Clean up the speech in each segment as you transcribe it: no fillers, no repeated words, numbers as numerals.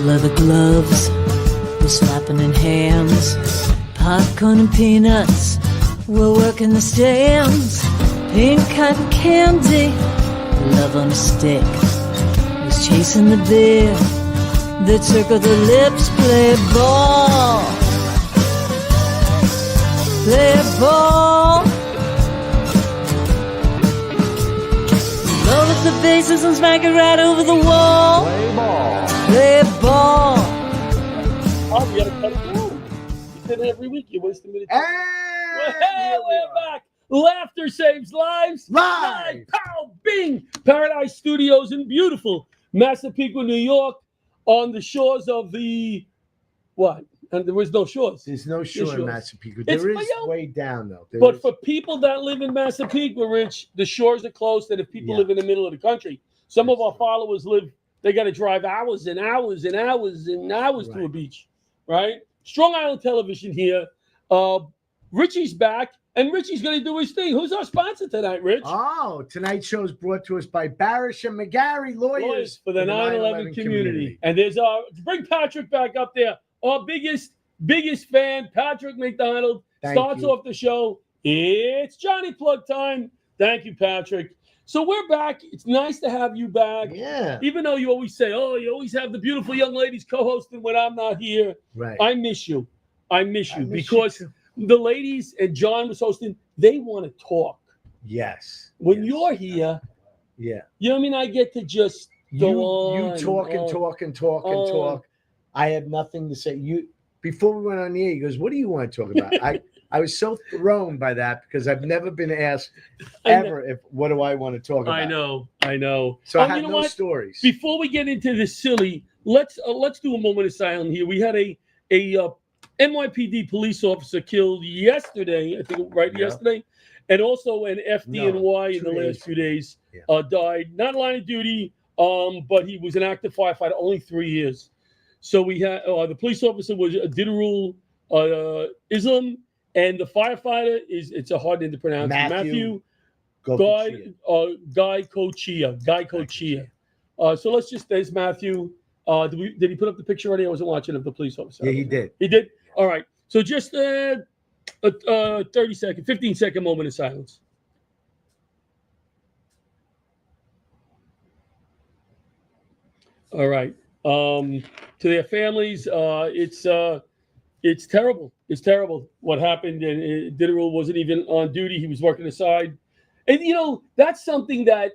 leather gloves, we're slapping in hams. Popcorn and peanuts, we're working the stands. Pink cotton candy, love on a stick. Was chasing the beer that circled the lips. Play ball, play ball. Load up the bases and smack it right over the wall. Play ball. Play ball. Oh, we gotta cut it through. You said it every week. You waste a minute. And We're back. Laughter saves lives. Live. Pow, bing. Paradise Studios in beautiful Massapequa, New York, on the shores of the what? And there was no shores. There's no shore in Massapequa. It's There is way down, though. But for people that live in Massapequa, Rich, the shores are closed. And if people live in the middle of the country, some of our followers live, they got to drive hours and hours and hours and hours to a beach, right? Strong Island Television here. Richie's back, and Richie's going to do his thing. Who's our sponsor tonight, Rich? Oh, tonight's show is brought to us by Barasch and McGarry Lawyers for the 9/11 community. And there's bring Patrick back up there. Our biggest fan, Patrick McDonald, starts off the show. It's Johnny Plug time. Thank you, Patrick. So we're back. It's nice to have you back. Yeah. Even though you always say, you always have the beautiful young ladies co-hosting when I'm not here. Right. I miss you. Because the ladies and John was hosting, they want to talk. Yes. When you're here, you know what I mean? I get to just go on. You talk and talk and talk and talk. I have nothing to say. Before we went on the air, he goes, "What do you want to talk about?" I was so thrown by that because I've never been asked ever what do I want to talk about. I know. So I have no stories. Before we get into this silly, let's do a moment of silence here. We had a NYPD police officer killed yesterday, I think yesterday, and also an FDNY in the last few days died. Not line of duty, but he was an active firefighter, only 3 years. So we had the police officer was Diderul Islam, and the firefighter it's a hard name to pronounce. Matthew Guy Cochia. So let's just there's Matthew. Did he put up the picture already? I wasn't watching of the police officer. Yeah, he did. He did. All right. So just a 15-second moment of silence. All right. To their families, it's terrible. It's terrible what happened. And Diderul wasn't even on duty. He was working aside. And, that's something that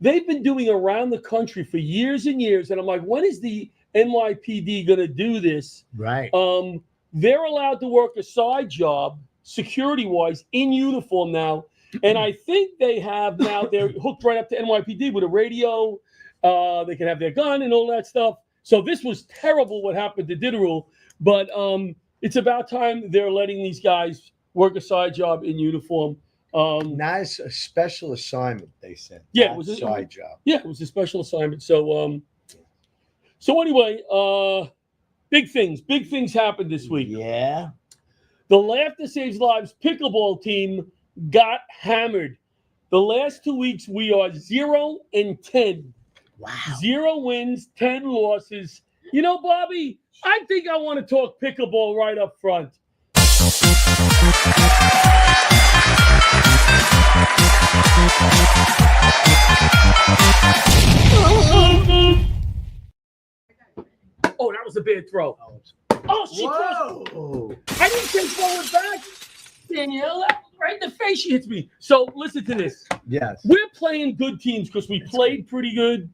they've been doing around the country for years and years. And I'm like, when is the NYPD going to do this? Right. They're allowed to work a side job, security-wise, in uniform now. And I think they have now, they're hooked right up to NYPD with a radio. They can have their gun and all that stuff. So this was terrible what happened to Diderul. But it's about time they're letting these guys work a side job in uniform. Nice, a special assignment, they said. Yeah, it was a side job. Yeah, it was a special assignment. So, anyway, big things happened this week. Yeah, the Laughter Saves Lives pickleball team got hammered. The last 2 weeks, we are 0-10. Wow, 0 wins, 10 losses. Bobby, I think I want to talk pickleball right up front. Oh, that was a bad throw. Oh, she throws. I didn't take forward back. Danielle, right in the face, she hits me. So listen to this. Yes. We're playing good teams because we played pretty good.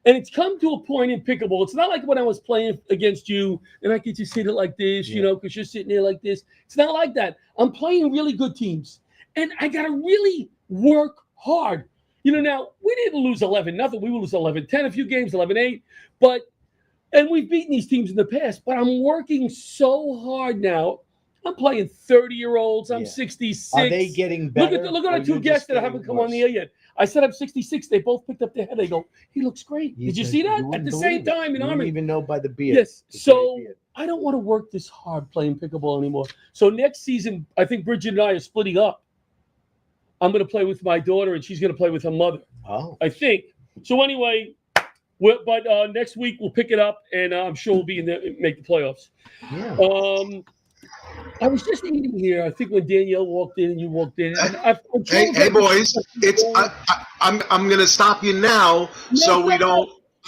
And it's come to a point in pickleball. It's not like when I was playing against you and I could just hit it like this, because you're sitting there like this. It's not like that. I'm playing really good teams. And I got to really work hard. Now, we didn't lose 11-0. We lose 11-10 a few games, 11-8. And we've beaten these teams in the past. But I'm working so hard now. I'm playing 30-year-olds. I'm 66. Are they getting better? Look at our two guests that haven't come on the air yet. I said I'm 66. They both picked up their head. They go, he looks great. Did you see that? At the same time in Army. You don't even know by the beard. Yes. So I don't want to work this hard playing pickleball anymore. So next season, I think Bridget and I are splitting up. I'm going to play with my daughter, and she's going to play with her mother. Oh. I think. So anyway, But next week we'll pick it up, and I'm sure we'll be make the playoffs. Yeah. I was just eating here. I think when Danielle walked in and you walked in. Hey, boys! I'm going to stop you now, so I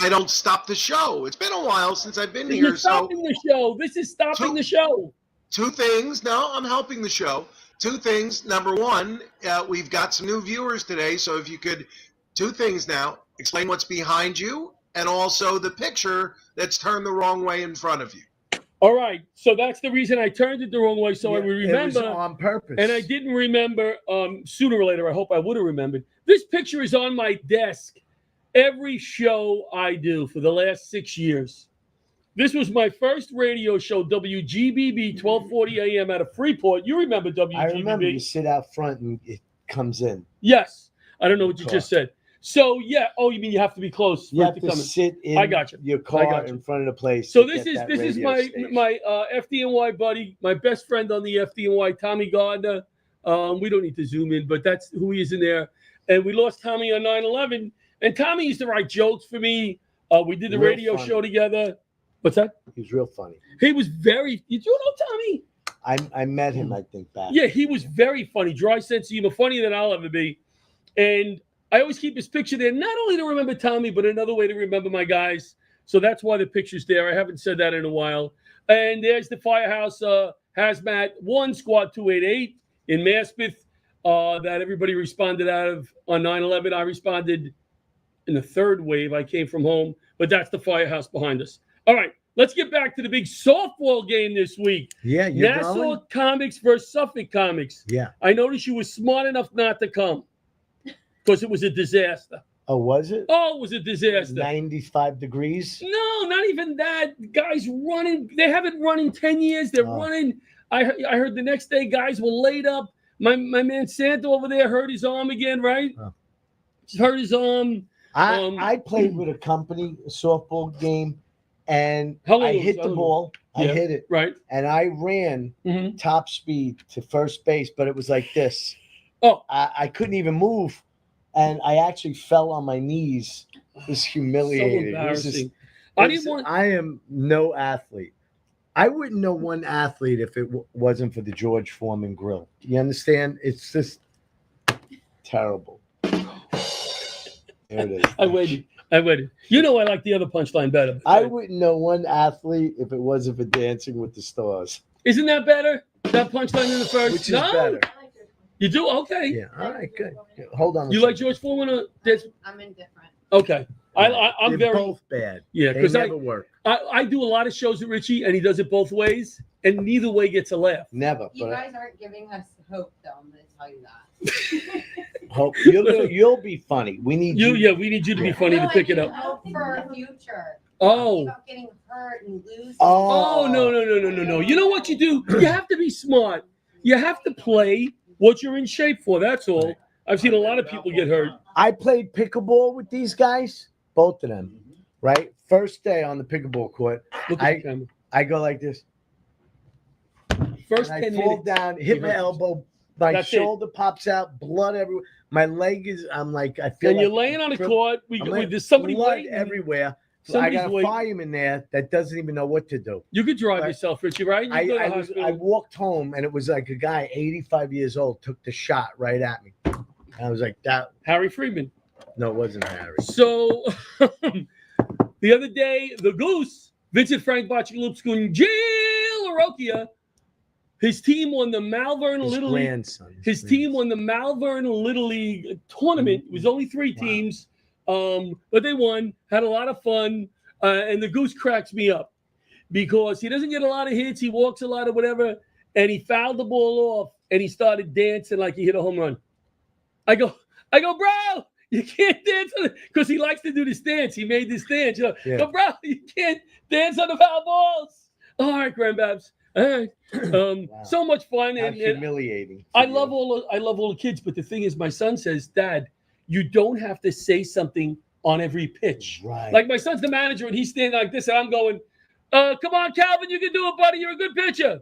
don't stop the show. It's been a while since I've been here. You're stopping the show. This is stopping the show. Two things. No, I'm helping the show. Two things. Number one, we've got some new viewers today, so if you could, two things now. Explain what's behind you, and also the picture that's turned the wrong way in front of you. All right, so that's the reason I turned it the wrong way, so I would remember. It was on purpose. And I didn't remember. Sooner or later, I hope I would have remembered. This picture is on my desk every show I do for the last 6 years. This was my first radio show, WGBB, 1240 AM out of Freeport. You remember WGBB? I remember you sit out front and it comes in. Yes. I don't know what you just said. So, yeah. Oh, you mean you have to be close? You have to sit in your car in front of the place. So this is my FDNY buddy, my best friend on the FDNY, Tommy Gardner. We don't need to zoom in, but that's who he is in there. And we lost Tommy on 9/11. And Tommy used to write jokes for me. We did the radio show together. What's that? He was real funny. He was very. Did you know Tommy? I met him, I think, back. Yeah, he was very funny. Dry sense of humor, funnier than I'll ever be. And I always keep his picture there, not only to remember Tommy, but another way to remember my guys. So that's why the picture's there. I haven't said that in a while. And there's the Firehouse Hazmat 1 Squad 288 in Maspeth that everybody responded out of on 9/11. I responded in the third wave. I came from home, but that's the Firehouse behind us. All right, let's get back to the big softball game this week. Yeah, you're Nassau going? Comics versus Suffolk Comics. Yeah. I noticed you were smart enough not to come. Because it was a disaster. Oh, was it? Oh, it was a disaster. 95 degrees? No, not even that. Guys running. They haven't run in 10 years. They're running. I heard the next day guys were laid up. My man Santa over there hurt his arm again, right? Oh. Hurt his arm. I played with a company, a softball game, and I hit the ball. I hit it. Right. And I ran top speed to first base, but it was like this. Oh. I couldn't even move. And I actually fell on my knees. It was humiliating. So embarrassing. I am no athlete. I wouldn't know one athlete if it wasn't for the George Foreman grill. You understand? It's just terrible. There it is. I waited. You know I like the other punchline better. I wouldn't know one athlete if it wasn't for Dancing with the Stars. Isn't that better? That punchline in the first? Which is better? You do? Okay. Yeah. All right. Good. Hold on. You like George Foreman? I'm indifferent. Okay. I'm They're both bad. Yeah, because they never work. I do a lot of shows with Richie, and he does it both ways, and neither way gets a laugh. Never. You guys aren't giving us hope, though. I'm going to tell you that. Hope you'll be funny. We need you. Yeah, we need you to be funny to pick it up. Hope for our future. Oh. About getting hurt and losing. Oh no. You know what you do? You have to be smart. You have to play what you're in shape for. That's all. I've seen a lot of people get hurt. I played pickleball with these guys, both of them. Right, first day on the pickleball court, I go like this. First and 10 I fall minutes, down, hit my elbow, my shoulder pops out, blood everywhere. My leg is. I'm like, I feel. And like you're laying on the court. There's somebody blood waiting everywhere. So I got a fireman there that doesn't even know what to do. You could drive yourself, Richie, right? I walked home and it was like a guy, 85 years old, took the shot right at me. And I was like, that. Harry Freeman. No, it wasn't Harry. So the other day, the Goose, Vincent Frank Boccialupskun, Jill Arokia, his team won the Malvern Little League. His team won the Malvern Little League tournament. It was only 3 teams. But they won, had a lot of fun, and the Goose cracks me up because he doesn't get a lot of hits, he walks a lot of whatever, and he fouled the ball off, and he started dancing like he hit a home run. I go, bro, you can't dance because he likes to do this dance. He made this dance. Go, bro, you can't dance on the foul balls. All right, Grandbabs. All right. Wow. So much fun and humiliating. I love all the kids, but the thing is, my son says, Dad, you don't have to say something on every pitch. Right. Like my son's the manager, and he's standing like this, and I'm going, come on, Calvin, you can do it, buddy. You're a good pitcher.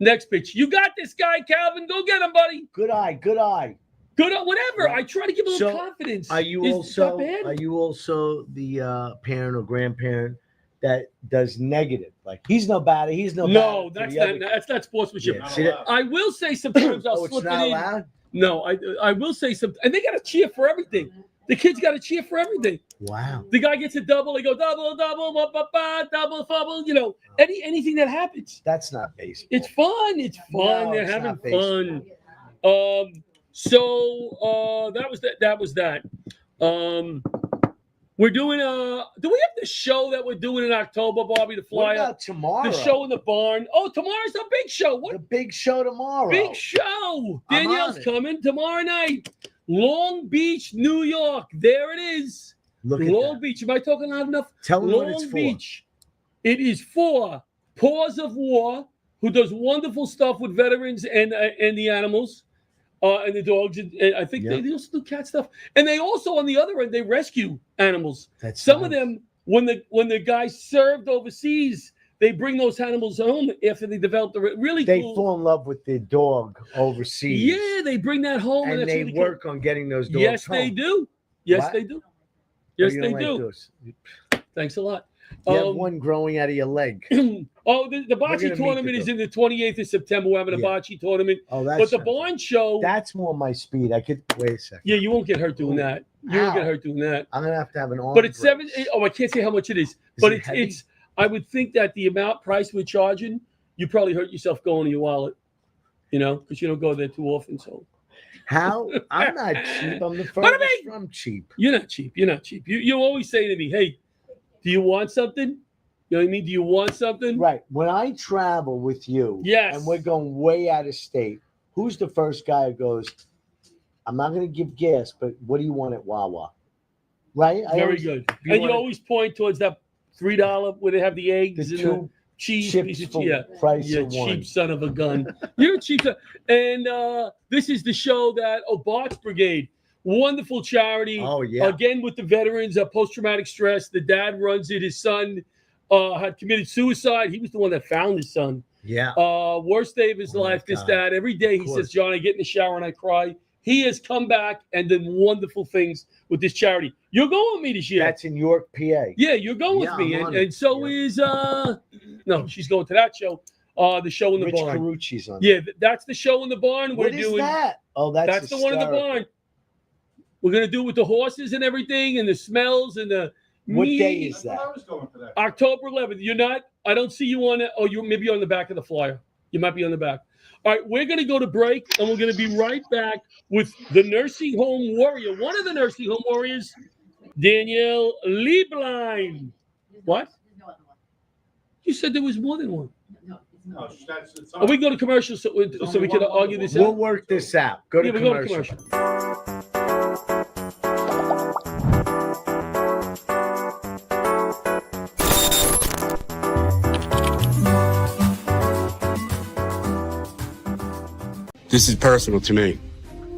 Next pitch. You got this guy, Calvin. Go get him, buddy. Good eye. good on whatever. Right. I try to give a little So, confidence. Are you It's not bad. also the parent or grandparent that does negative? Like he's no better. He's no No, better. that's not sportsmanship. Yeah, see that? I will say sometimes I'll Oh, it's slip not it in. allowed? No, I will say something. And they got to cheer for everything. The kids got to cheer for everything. Wow. The guy gets a double, they go double, double, double, fumble. You know, anything that happens. That's not baseball. It's fun. It's fun. No, They're it's having not baseball. fun. So that was that. We're doing do we have the show that we're doing in October, Bobby, the What flyer? about tomorrow? The show in the barn. Oh, tomorrow's a big show. What The big show tomorrow. big show? I'm Danielle's on it. coming tomorrow night. Long Beach, New York. There it is. Look at Long that. Beach. Am I talking loud enough? Tell me Long what it's for. Beach. It is for Paws of War, who does wonderful stuff with veterans and the animals. And the dogs, and I think Yep. they also do cat stuff. And they also, on the other end, they rescue animals. That's Some of nice. them, when the guys served overseas, they bring those animals home after they develop the really They cool. fall in love with their dog overseas. Yeah, they bring that home, And that's they really work on getting those cool. dogs Yes, home. they do. Yes, What? they do. Oh, Yes, you they don't like do. those. Thanks a lot. You have one growing out of your leg. The gonna bocce meet tournament the is in the 28th of September. We're having a Yeah. bocce tournament. Oh, that's But the barn show, That's more my speed. I could wait a second. yeah, you won't get hurt doing that. You won't get Ow. hurt doing that. I'm gonna have to have an arm. But it's brace. I can't say how much it is. But it heavy? it's. I would think that the price we're charging, you probably hurt yourself going to your wallet. You know, because you don't go there too often. So How? I'm not cheap. I'm the What do you furthest mean? from cheap. you're not cheap. You're not cheap. You always say to me, "Hey, do you want something? You know what I mean? Do you want something?" Right. When I travel with you, Yes. and we're going way out of state, who's the first guy who goes, I'm not going to give gas, but what do you want at Wawa? Right? Very good. you And you wanna- always point towards that $3 where they have the The eggs and the two cheese chips pieces. for Yeah. price You of one. cheap son of a gun. You're a cheap son. And this is the show that Bart's Brigade, wonderful charity. Oh, yeah. Again, with the veterans, post-traumatic stress. The dad runs it. His son had committed suicide. He was the one that found his son. Yeah. Worst day of his Oh, my life. This God. dad, every day he Of course. says, John, I get in the shower and I cry. He has come back and done wonderful things with this charity. You're going with me this year. That's in York, PA. Yeah, you're going Yeah, with me. I'm on And, it. and so Yeah. is no, she's going to that show. The show in the Rich barn. Carucci's on. Yeah, that's the show in the barn. What We're is doing that? Oh, that's the one in the hysterical. barn. We're gonna do it with the horses and everything, and the smells and the What meat. day is that? October 11th. You're not. I don't see you on it. Oh, you maybe on the back of the flyer. You might be on the back. All right, we're gonna go to break, and we're gonna be right back with the nursing home warrior, one of the nursing home warriors, Danielle Lieblein. What? There's no other one. You said there was more than one. No, it's not. Are we go to commercial so we can argue this We'll out? work this out. Go to Yeah, we go to commercial. commercial. This is personal to me.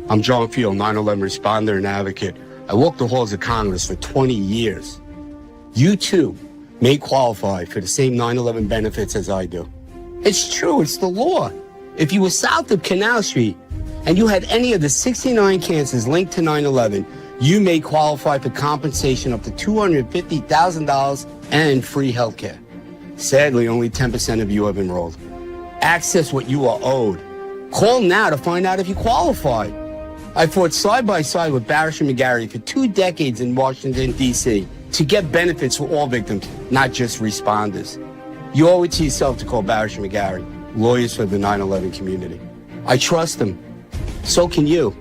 I'm John Field, 9/11 responder and advocate. I walked the halls of Congress for 20 years. You too may qualify for the same 9/11 benefits as I do. It's true, it's the law. If you were south of Canal Street and you had any of the 69 cancers linked to 9/11, you may qualify for compensation up to $250,000 and free health care. Sadly, only 10% of you have enrolled. Access what you are owed. Call now to find out if you qualify. I fought side by side with Barasch and McGarry for 2 decades in Washington, D.C. to get benefits for all victims, not just responders. You owe it to yourself to call Barasch and McGarry, lawyers for the 9/11 community. I trust them. So can you.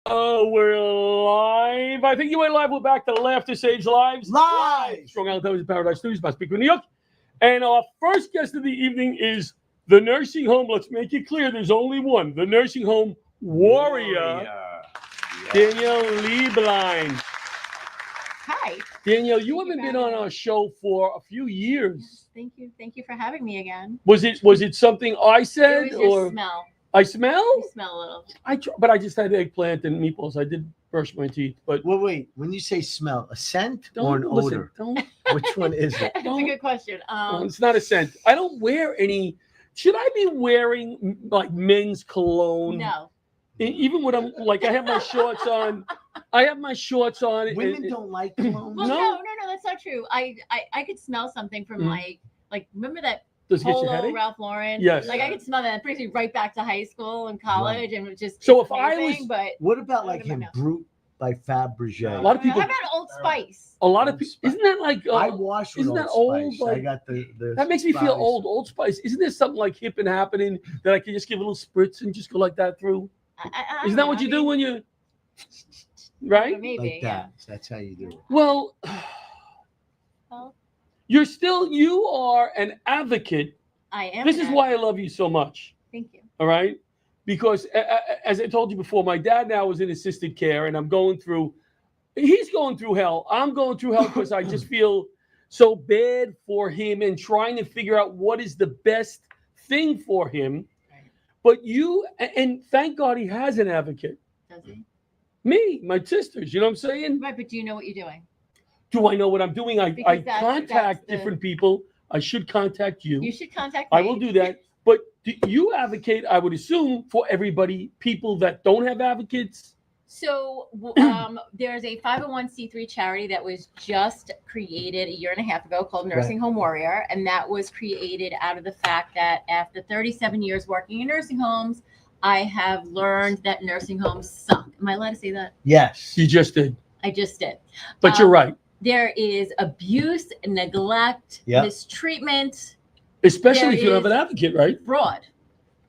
Oh, we're live. I think you went live. We're back to Laughter Saves Lives. Live! Strong Island Television Paradise Studios, by Speaker, New York. And our first guest of the evening is the nursing home. Let's make it clear there's only one. The nursing home warrior, Danielle Lieblein. Hi. Danielle, you haven't been on our show for a few years. Thank you. Thank you for having me again. Was it something I said It was your or smell. I smell? You smell a little. But I just had eggplant and meatballs. I did brush my teeth. But Well, wait. When you say smell, a scent or an don't listen. odor? Don't. Which one is it? That's a good question. It's not a scent. I don't wear any. Should I be wearing like men's cologne? No. Even when I'm like, I have my shorts on. I have my shorts on. Women don't like cologne. Well, No. no, that's not true. I could smell something from Mm. like remember that Does it get your Polo headache? Ralph Lauren? Yes. Like I could smell that. It brings me right back to high school and college, and it just So it's if I amazing, was- but What about I like don't him, know. Brute by Fabergé? A lot of people. How about Old Spice? A lot of people. Isn't that like? I washed with isn't Old that old, Spice. I like- got the That makes me feel body old. Old Spice. Isn't there something like hip and happening that I can just give a little spritz and just go like that through? I Isn't don't that know. what you I do mean, when you? Right. Maybe. like Yeah. that. That's how you do it. Well, Well, you are an advocate. I am. This an is why I love you so much. Thank you. All right. Because as I told you before, my dad now is in assisted care and he's going through hell. I'm going through hell because I just feel so bad for him and trying to figure out what is the best thing for him. Right. But and thank God he has an advocate. Does he? Me, my sisters, you know what I'm saying? Right, but do you know what you're doing? Do I know what I'm doing? I Because that's contact the- different people. I should contact you. You should contact me. I will do that. But do you advocate, I would assume, for everybody, people that don't have advocates? So there's a 501c3 charity that was just created a year and a half ago called Nursing Home Warrior. And that was created out of the fact that after 37 years working in nursing homes, I have learned that nursing homes suck. Am I allowed to say that? Yes. You just did. I just did. But you're right. There is abuse, neglect, Yep. mistreatment, Especially there if you don't have is- an advocate, right? fraud.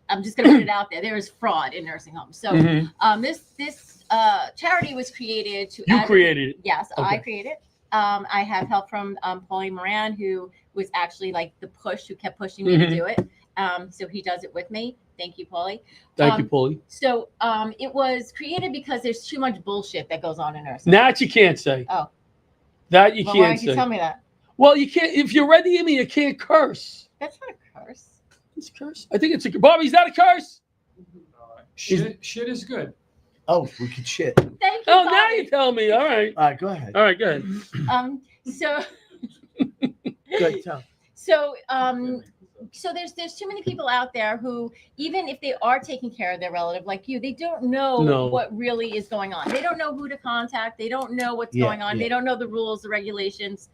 I'm just going to put it out there. There is fraud in nursing homes. So Mhm. this charity was created to You created it. Yes, I Okay. created it. I have help from Paulie Moran, who was actually like the push, who kept pushing me to Mhm. do it. So he does it with me. Thank you, Paulie. Thank you, Paulie. So it was created because there's too much bullshit that goes on in nursing. That you can't say. Oh. That you Well, why can't don't you say. tell me that? Well, you can't. If you're ready, you can't curse. That's not a curse. It's a curse. I think it's a Bobby. Is that a curse? Shit is good. Oh, we could shit. Thank you. Oh, now Bobby. you tell me. All right. All right, go ahead. All right. Good. So Good. Tell. So there's too many people out there who, even if they are taking care of their relative like you, they don't know No. what really is going on. They don't know who to contact. They don't know what's Yeah, going on. yeah. They don't know the rules, the regulations.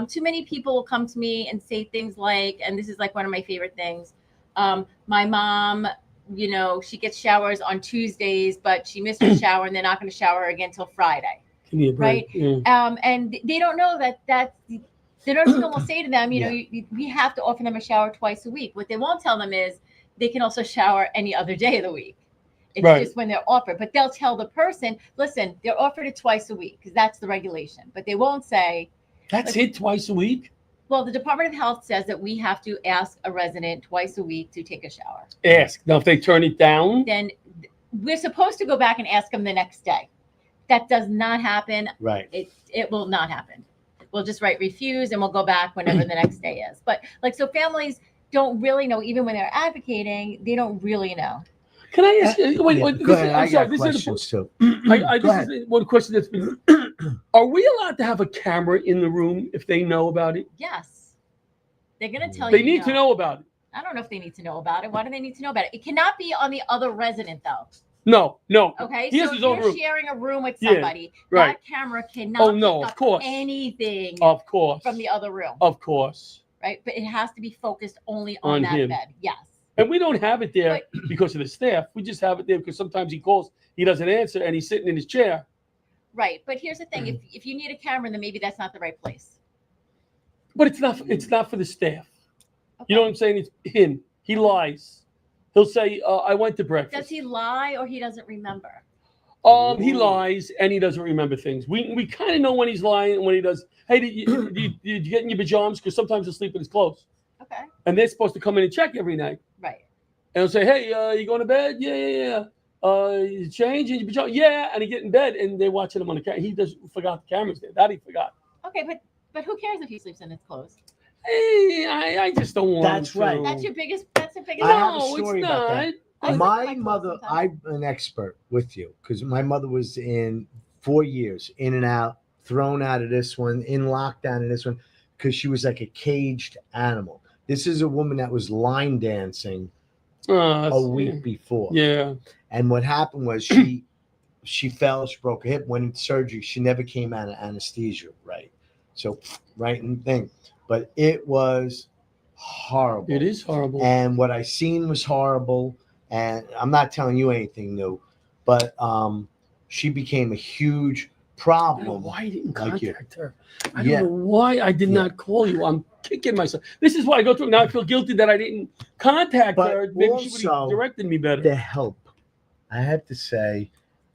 Too many people will come to me and say things like, and this is like one of my favorite things. My mom, she gets showers on Tuesdays, but she missed her shower and they're not going to shower her again till Friday. Give me a break. Right. Yeah. And they don't know that the nursing home will say to them, we have to offer them a shower twice a week. What they won't tell them is they can also shower any other day of the week. It's Right. just when they're offered. But they'll tell the person, listen, they're offered it twice a week because that's the regulation. But they won't say, That's it. Twice a week. well, the Department of Health says that we have to ask a resident twice a week to take a shower. Ask. Now, if they turn it down, Then we're supposed to go back and ask them the next day. That does not happen. Right. It will not happen. We'll just write refuse and we'll go back whenever the next day is. But so families don't really know, even when they're advocating, they don't really know. can I ask? Wait. Yeah, Wait. go ahead. I'm I sorry. got This questions too. I Go this ahead. is one question that's been. Are we allowed to have a camera in the room if they know about it? Yes. They're going to tell you. They need to know about it. I don't know if they need to know about it. Why do they need to know about it? It cannot be on the other resident, though. No. Okay. He has So his if own you're room. sharing a room with Yeah, somebody, right. that camera cannot Oh, no, pick of up course. anything Of course. from the other room. Of course. Right. But it has to be focused only on On that him. bed. Yes. And we don't have it there because of the staff. We just have it there because sometimes he calls, he doesn't answer, and he's sitting in his chair. Right. But here's the thing. If you need a camera, then maybe that's not the right place. But it's not. It's not for the staff. Okay. You know what I'm saying? It's him. He lies. He'll say, "I went to breakfast." Does he lie or he doesn't remember? He lies and he doesn't remember things. We kind of know when he's lying and when he does. Hey, did you get in your pajamas? Because sometimes he'll sleep in his clothes, Okay. and they're supposed to come in and check every night. Right. And he'll say, "Hey, you going to bed? Yeah. You change in your pajamas? Yeah." And he get in bed and they're watching him on the camera. He just forgot the camera's there. That he forgot. Okay, but who cares if he sleeps in his clothes? Hey, I just don't want. That's him right. to. That's the biggest. I have a No, story it's about not. that. I sleep in My my clothes mother, sometimes. I'm an expert with you because my mother was in 4 years, in and out, thrown out of this one, in lockdown in this one, because she was like a caged animal. This is a woman that was line dancing a week before. Yeah. And what happened was she fell, she broke her hip, went into surgery. She never came out of anesthesia, right? So, right in the thing. But it was horrible. It is horrible. And what I seen was horrible. And I'm not telling you anything new, but she became a huge problem. I don't know why I didn't like you. contact her. I don't know why I did not call you. I'm kicking myself. This is what I go through. Now I feel guilty that I didn't contact But her. Maybe she would also, have directed me better. The help, I have to say,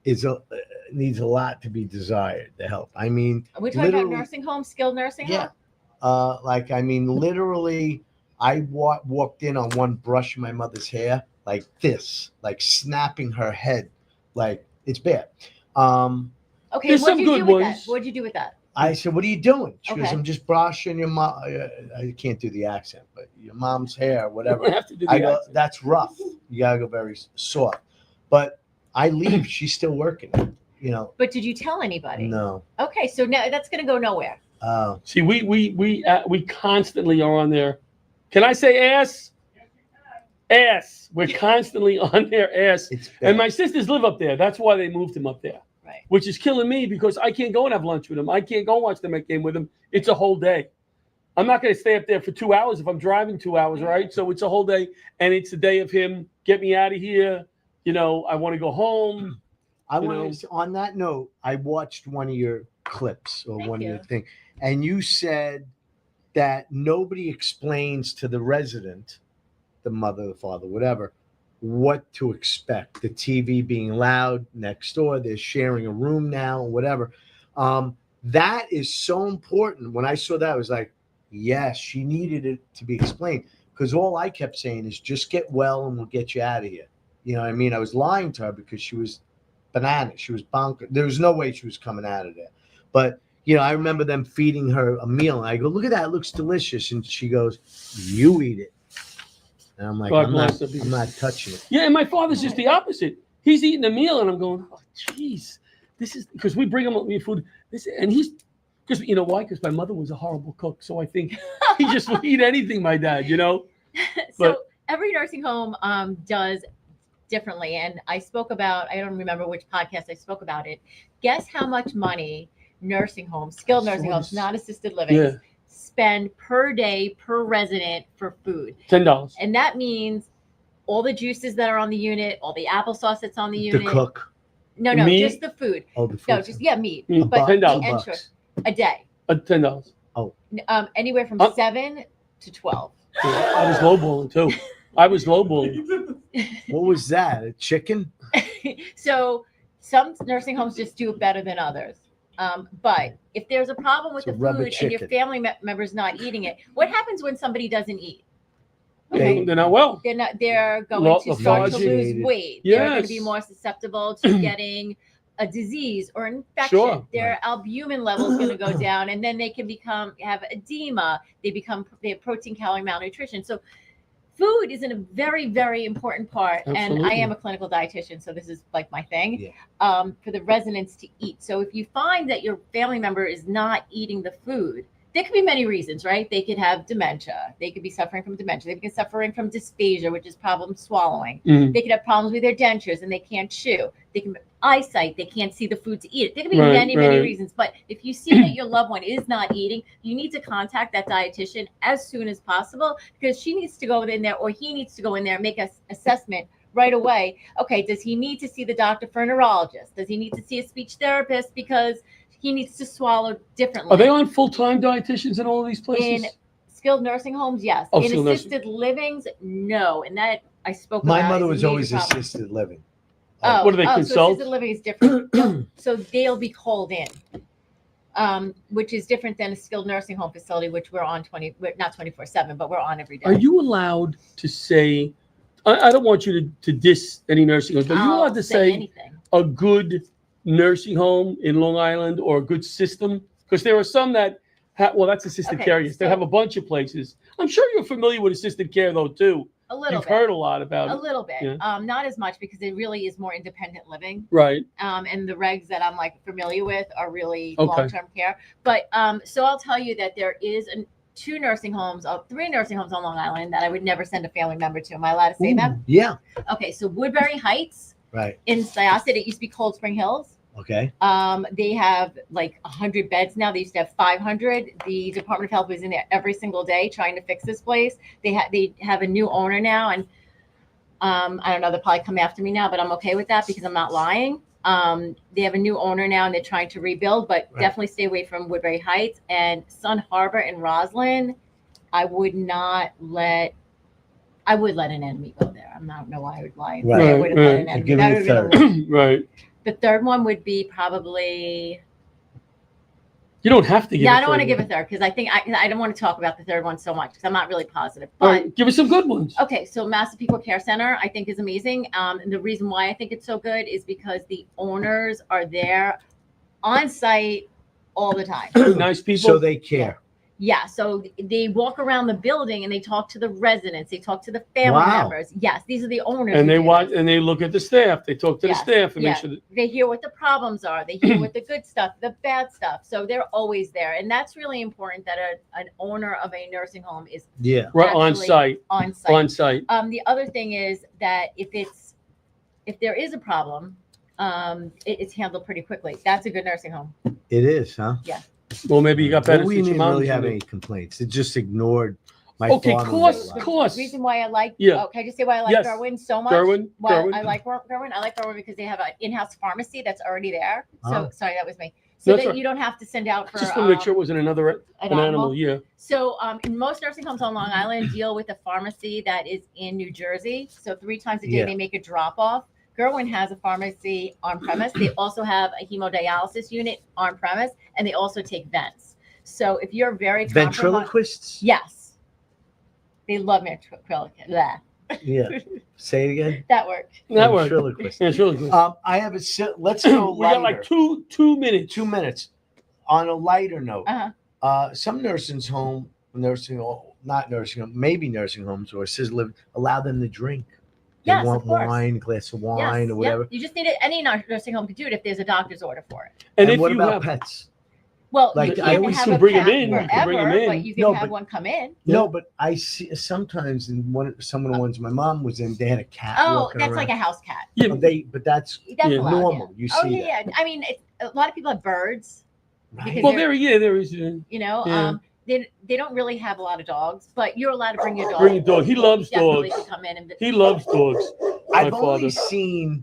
needs a lot to be desired. The help. I mean, Are we talking about nursing home, skilled nursing home? Literally, I walked in on one brushing my mother's hair like this, like snapping her head, like it's bad. Okay, There's what'd some you good do with ones. that? What'd you do with that? I said, "What are you doing?" She goes, Okay. "I'm just brushing your mom. I can't do the accent, but your mom's hair, You whatever." don't have to do I the go, accent. "That's rough. You gotta go very soft." But I leave. She's still working. But did you tell anybody? No. Okay, so now that's going to go nowhere. See, we constantly are on there. Can I say ass? Ass. We're constantly on their ass. It's bad. And my sisters live up there. That's why they moved him up there. Right. Which is killing me because I can't go and have lunch with him. I can't go watch the Met game with him. It's a whole day. I'm not going to stay up there for 2 hours if I'm driving 2 hours, right? So it's a whole day, and it's a day of him, get me out of here. I want to go home. On that note, I watched one of your clips or Thank one you. of your things, and you said that nobody explains to the resident, the mother, the father, whatever, what to expect. The TV being loud next door, they're sharing a room now, whatever. That is so important. When I saw that, I was like, yes, she needed it to be explained, because all I kept saying is just get well and we'll get you out of here. You know what I mean? I was lying to her because she was bananas. She was bonkers. There was no way she was coming out of there. But, I remember them feeding her a meal. And I go, look at that. It looks delicious. And she goes, you eat it. And I'm like, God I'm bless not, her. I'm not touching it. Yeah, and my father's just the opposite. He's eating a meal, and I'm going, oh, jeez. This is because we bring him up food. And he's, because you know why? Because my mother was a horrible cook. So I think he just would eat anything, my dad, So But- every nursing home does differently. And I spoke about, I don't remember which podcast I spoke about it. Guess how much money nursing homes, skilled nursing homes, not assisted living, spend per day per resident for food. $10. And that means all the juices that are on the unit, all the applesauce that's on the unit. The cook. No, Meat? just the food. Oh, the food. No, just meat. Mm, But $10. the entrance a day. $10. Anywhere from 7 to 12. Yeah, I was lowballing too. I was lowballing. What was that? A chicken? So some nursing homes just do it better than others. But if there's a problem with So the rubber food and your chicken. family members not eating it, what happens when somebody doesn't eat? They- They're not well. They're going to start to lethargic. lose weight. They're going to be Yes. more susceptible to getting a disease or infection. Sure. Their albumin level is going to go down, and then they can have edema. They have protein calorie malnutrition. So food is a very, very important part. And I Absolutely. am a clinical dietitian, so this is like my thing. Yeah. For the residents to eat. So if you find that your family member is not eating the food, there could be many reasons, right? They could have dementia. They could be suffering from dementia. They could be suffering from dysphagia, which is problem swallowing. Mhm. They could have problems with their dentures and they can't chew. They can eyesight. They can't see the food to eat it. There could be Right, many right. reasons. But if you see that your loved one is not eating, you need to contact that dietitian as soon as possible, because she needs to go in there or he needs to go in there and make an assessment right away. Okay, does he need to see the doctor for a neurologist? Does he need to see a speech therapist because he needs to swallow differently? Are they on full-time dietitians in all of these places? In skilled nursing homes, yes. Oh, In skilled nursing. assisted livings, no. And that I spoke My about. mother is a was major always problem. assisted living. Oh, What do they So consult? assisted living is different. No, so they'll be called in, which is different than a skilled nursing home facility, which we're on not 24/7, but we're on every day. Are you allowed to say? I don't want you to diss any nursing homes, but are you I'll allowed to say anything? a good nursing home in Long Island or a good system? Because there are some that Well, that's assisted Okay, care. Yes, they so- have a bunch of places. I'm sure you're familiar with assisted care though too. A little You've bit. heard a lot about A it, little bit. Yeah. Not as much because it really is more independent living. right? And the regs that I'm like familiar with are really Okay. long-term care. But so I'll tell you that there is three nursing homes on Long Island that I would never send a family member to. Am I allowed to say them? Yeah. Okay, so Woodbury Heights Right. in Syosset, it used to be Cold Spring Hills. Okay. They have like 100 beds now. They used to have 500. The Department of Health was in there every single day trying to fix this place. They have a new owner now, and I don't know. They'll probably come after me now, but I'm okay with that because I'm not lying. They have a new owner now, and they're trying to rebuild. But Right. definitely stay away from Woodbury Heights and Sun Harbor and Roslyn. I would let an enemy go there. I don't know why I would lie and say I Right, wouldn't let an right. enemy. Give That me a would have third. been a little- Right. The third one would be probably. You don't have to give. Yeah, a I don't want to third give a third because I think I don't want to talk about the third one so much because I'm not really positive. All But right, give us some good ones. okay, so Massapequa Care Center I think is amazing. And the reason why I think it's so good is because the owners are there on site all the time. Nice people. So they care. Yeah, so they walk around the building and they talk to the residents, they talk to the family Wow. members. Yes, these are the owners. and who they do watch this. and they look at the staff. They talk to Yes, the staff and yeah. make sure that They hear what the problems are. They hear what the good stuff, the bad stuff. So they're always there, and that's really important. That an owner of a nursing home is Yeah. right on actually site. On site. On site. The other thing is that if there is a problem, it's handled pretty quickly. That's a good nursing home. It is, huh? Well, maybe you got better. Well, we since your didn't mom really was have in any it. complaints. It just ignored my Okay, father-in-law course, a lot. course. The reason why I like, Yeah. oh, can I just say why I like Yes. Gerwin so much? Gerwin, Why Gerwin. I like Gerwin. I like Gerwin because they have an in-house pharmacy that's already there. So Oh. sorry, that was me. So That's that all right. you don't have to send out for Just want to make sure it wasn't an animal. Yeah. So in most nursing homes on Long Island deal with a pharmacy that is in New Jersey. So 3 times a day Yeah. they make a drop off. Gerwin has a pharmacy on premise. They also have a hemodialysis unit on premise, and they also take vents. So if you're very compromised, Ventriloquists? yes, they love ventriloquist. Blah. Yeah. Say it again. That worked. That worked. Ventriloquist. Yeah, it's really good. I have let's go We got lighter. like two minutes. 2 minutes. On a lighter note, Uh-huh. some maybe nursing homes or assisted living allow them to drink. They Yes, want of course. wine, glass of wine, Yes, or whatever. You just need it. Any nursing home can do it if there's a doctor's order for it. And And if what you about have, pets? Well, Like, you I can't always have can a bring 'em cat in, you can forever, bring 'em in. but you can No, have but- one come in. No, but I see sometimes in some of the ones my mom was in, they had a cat. Oh, walking that's around. like a house cat. yeah, But that's That's Yeah. allowed, normal. yeah. You Oh see yeah, yeah. I mean, a lot of people have birds. right? because well, they're- there is. You know, Yeah. they don't really have a lot of dogs, but you're allowed to bring your dog. Bring your dog. He loves Definitely dogs. should come in and He loves dogs. My I've only father. seen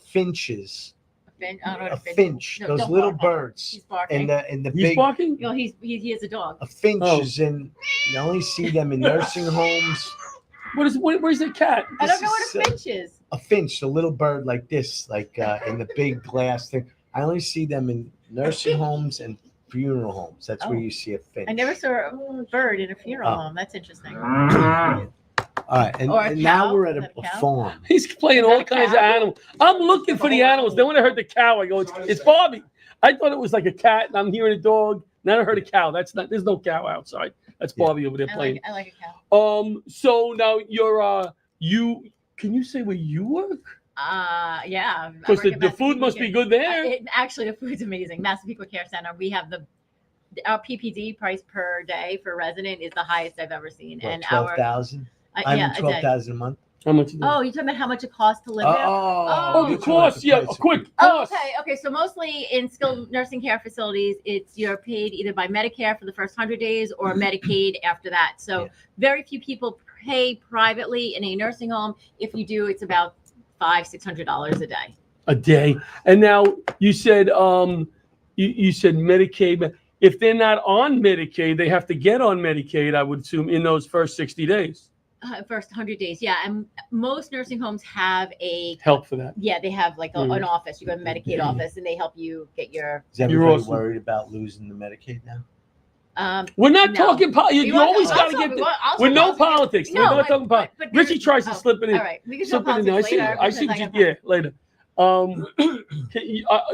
finches, I don't know what a a finch. finch, No, those don't little bark at him. birds, He's barking. in the He's big. barking. You know, he is a dog. A finch Oh. is in. You only see them in nursing homes. Where's the cat? I This don't know what is, a finch is. A finch, a little bird like this, like in the big glass thing. I only see them in nursing homes and funeral homes. That's where Oh. you see a finch. I never saw a bird in a funeral Oh. home. That's interesting. All right, and, Or a and now cow. we're at Is that a a cow? farm. He's playing Is all that a kinds of cow? animals. I'm looking for the animals. Then when I heard the cow, I go, it's Bobby. I thought it was like a cat, and I'm hearing a dog. Now I heard a cow. That's not. There's no cow outside. That's Yeah. Bobby over there playing. I like a cow. So now you're Can you say where you work? Yeah. I Because work the at food Massapequa must be Care- good there. Actually, the food's amazing. Massapequa Care Center. We have our PPD price per day for resident is the highest I've ever seen, and our 12,000. I yeah, mean, a day. 12,000 a month. How much? Is that? Oh, you're talking about how much it costs to live there? Oh, the you're talking cost. about the Yeah, price of quick food. Oh, cost. okay. So mostly in skilled nursing care facilities, you're paid either by Medicare for the first 100 days or Medicaid after that. So Yeah. very few people pay privately in a nursing home. If you do, it's about $500-600 a day. A day. And now you said you said Medicaid. But if they're not on Medicaid, they have to get on Medicaid, I would assume, in those first 60 days. First 100 days, yeah. And most nursing homes have Help for that. they have like Mhm. an office. You go to the Medicaid office, and they help you get your. Is everybody awesome. worried about losing the Medicaid now? We're not No. talking politics. You want- always I'll got to talk- get. I'll We're talk no politics. politics. No, We're not but- talking about. but Richie there's- tries to slip it in. All right, we can talk Something in there. I politics see. later. I see because what got- you. Yeah, later.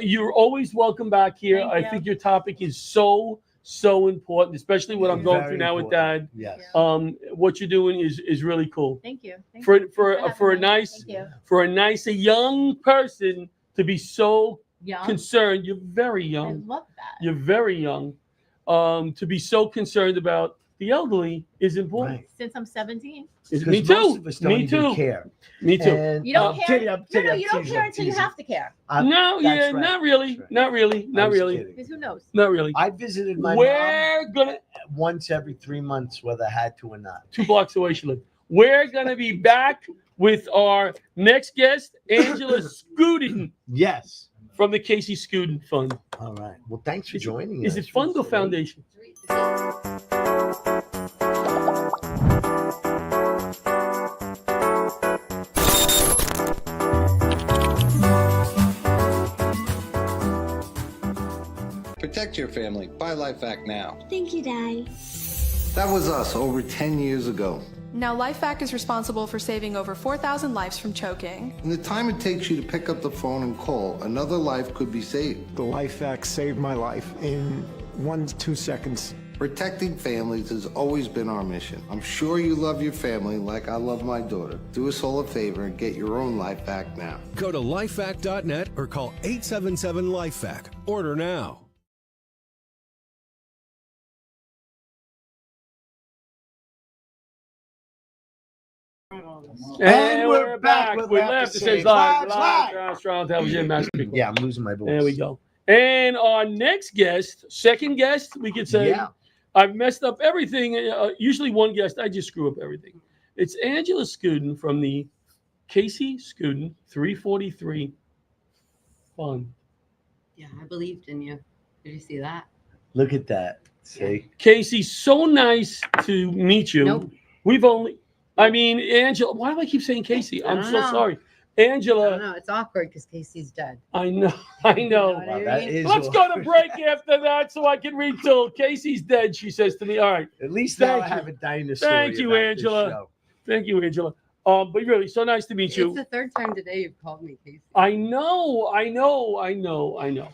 You're always welcome back here. Thank I you. think your topic is so so important, especially what I'm going Very through now with important. Dad. Yes. What you're doing is really cool. Thank you. Thank For you. for Thanks for a having me. nice Thank you. for a nice young person to be so Young. concerned. You're very I young. love that. You're very young. To be so concerned about the elderly is important. Right. Since I'm 17. Me Because too. most of us don't Me even tuu. care. Me too. And You don't I'm care. kidding, I'm No, kidding, no, I'm you don't teasing, care I'm until you teasing. have to care. No, That's yeah, right, not really. that's right. Not really. I Not was really. kidding. Because who knows? Not really. I visited my mom We're gonna once every 3 months, whether I had to or not. 2 blocks away. She lived. We're gonna be back with our next guest, Angela Scudin Yes. from the Casey Scudin Fund. All right. Well, thanks for Is it- joining Is us. it Fund or Foundation? Protect your family. Buy Life Act now. Thank you, Daddy. That was us over 10 years ago. Now, LifeVac is responsible for saving over 4,000 lives from choking. In the time it takes you to pick up the phone and call, another life could be saved. The Life Act saved my life in 1 to 2 seconds. Protecting families has always been our mission. I'm sure you love your family like I love my daughter. Do us all a favor and get your own Life Act now. Go to lifeact.net or call 877-LIFEAC. Order now. And we're back. with We Laugh left. to It says Save live, Lives. live, strong television, master people. Yeah, I'm losing my voice. There we go. And our next guest, second guest, we could say, Yeah. I've messed up everything. Usually one guest, I just screw up everything. It's Angela Scudin from the Casey Scudin 343 Fund. Yeah, I believed in you. Did you see that? Look at that. See? Casey, so nice to meet you. Nope. Angela, why do I keep saying Casey? I I'm don't so know. sorry. I don't Angela, know. It's awkward because Casey's dead. I know. You know Wow, what I that mean? is Let's go to awkward. break after that so I can read till Casey's dead, she says to me. All right. At least now I Thank you. have a dinosaur. Thank you, Angela. Thank you, Angela. But really, so nice to meet you. It's the third time today you've called me Casey. I know.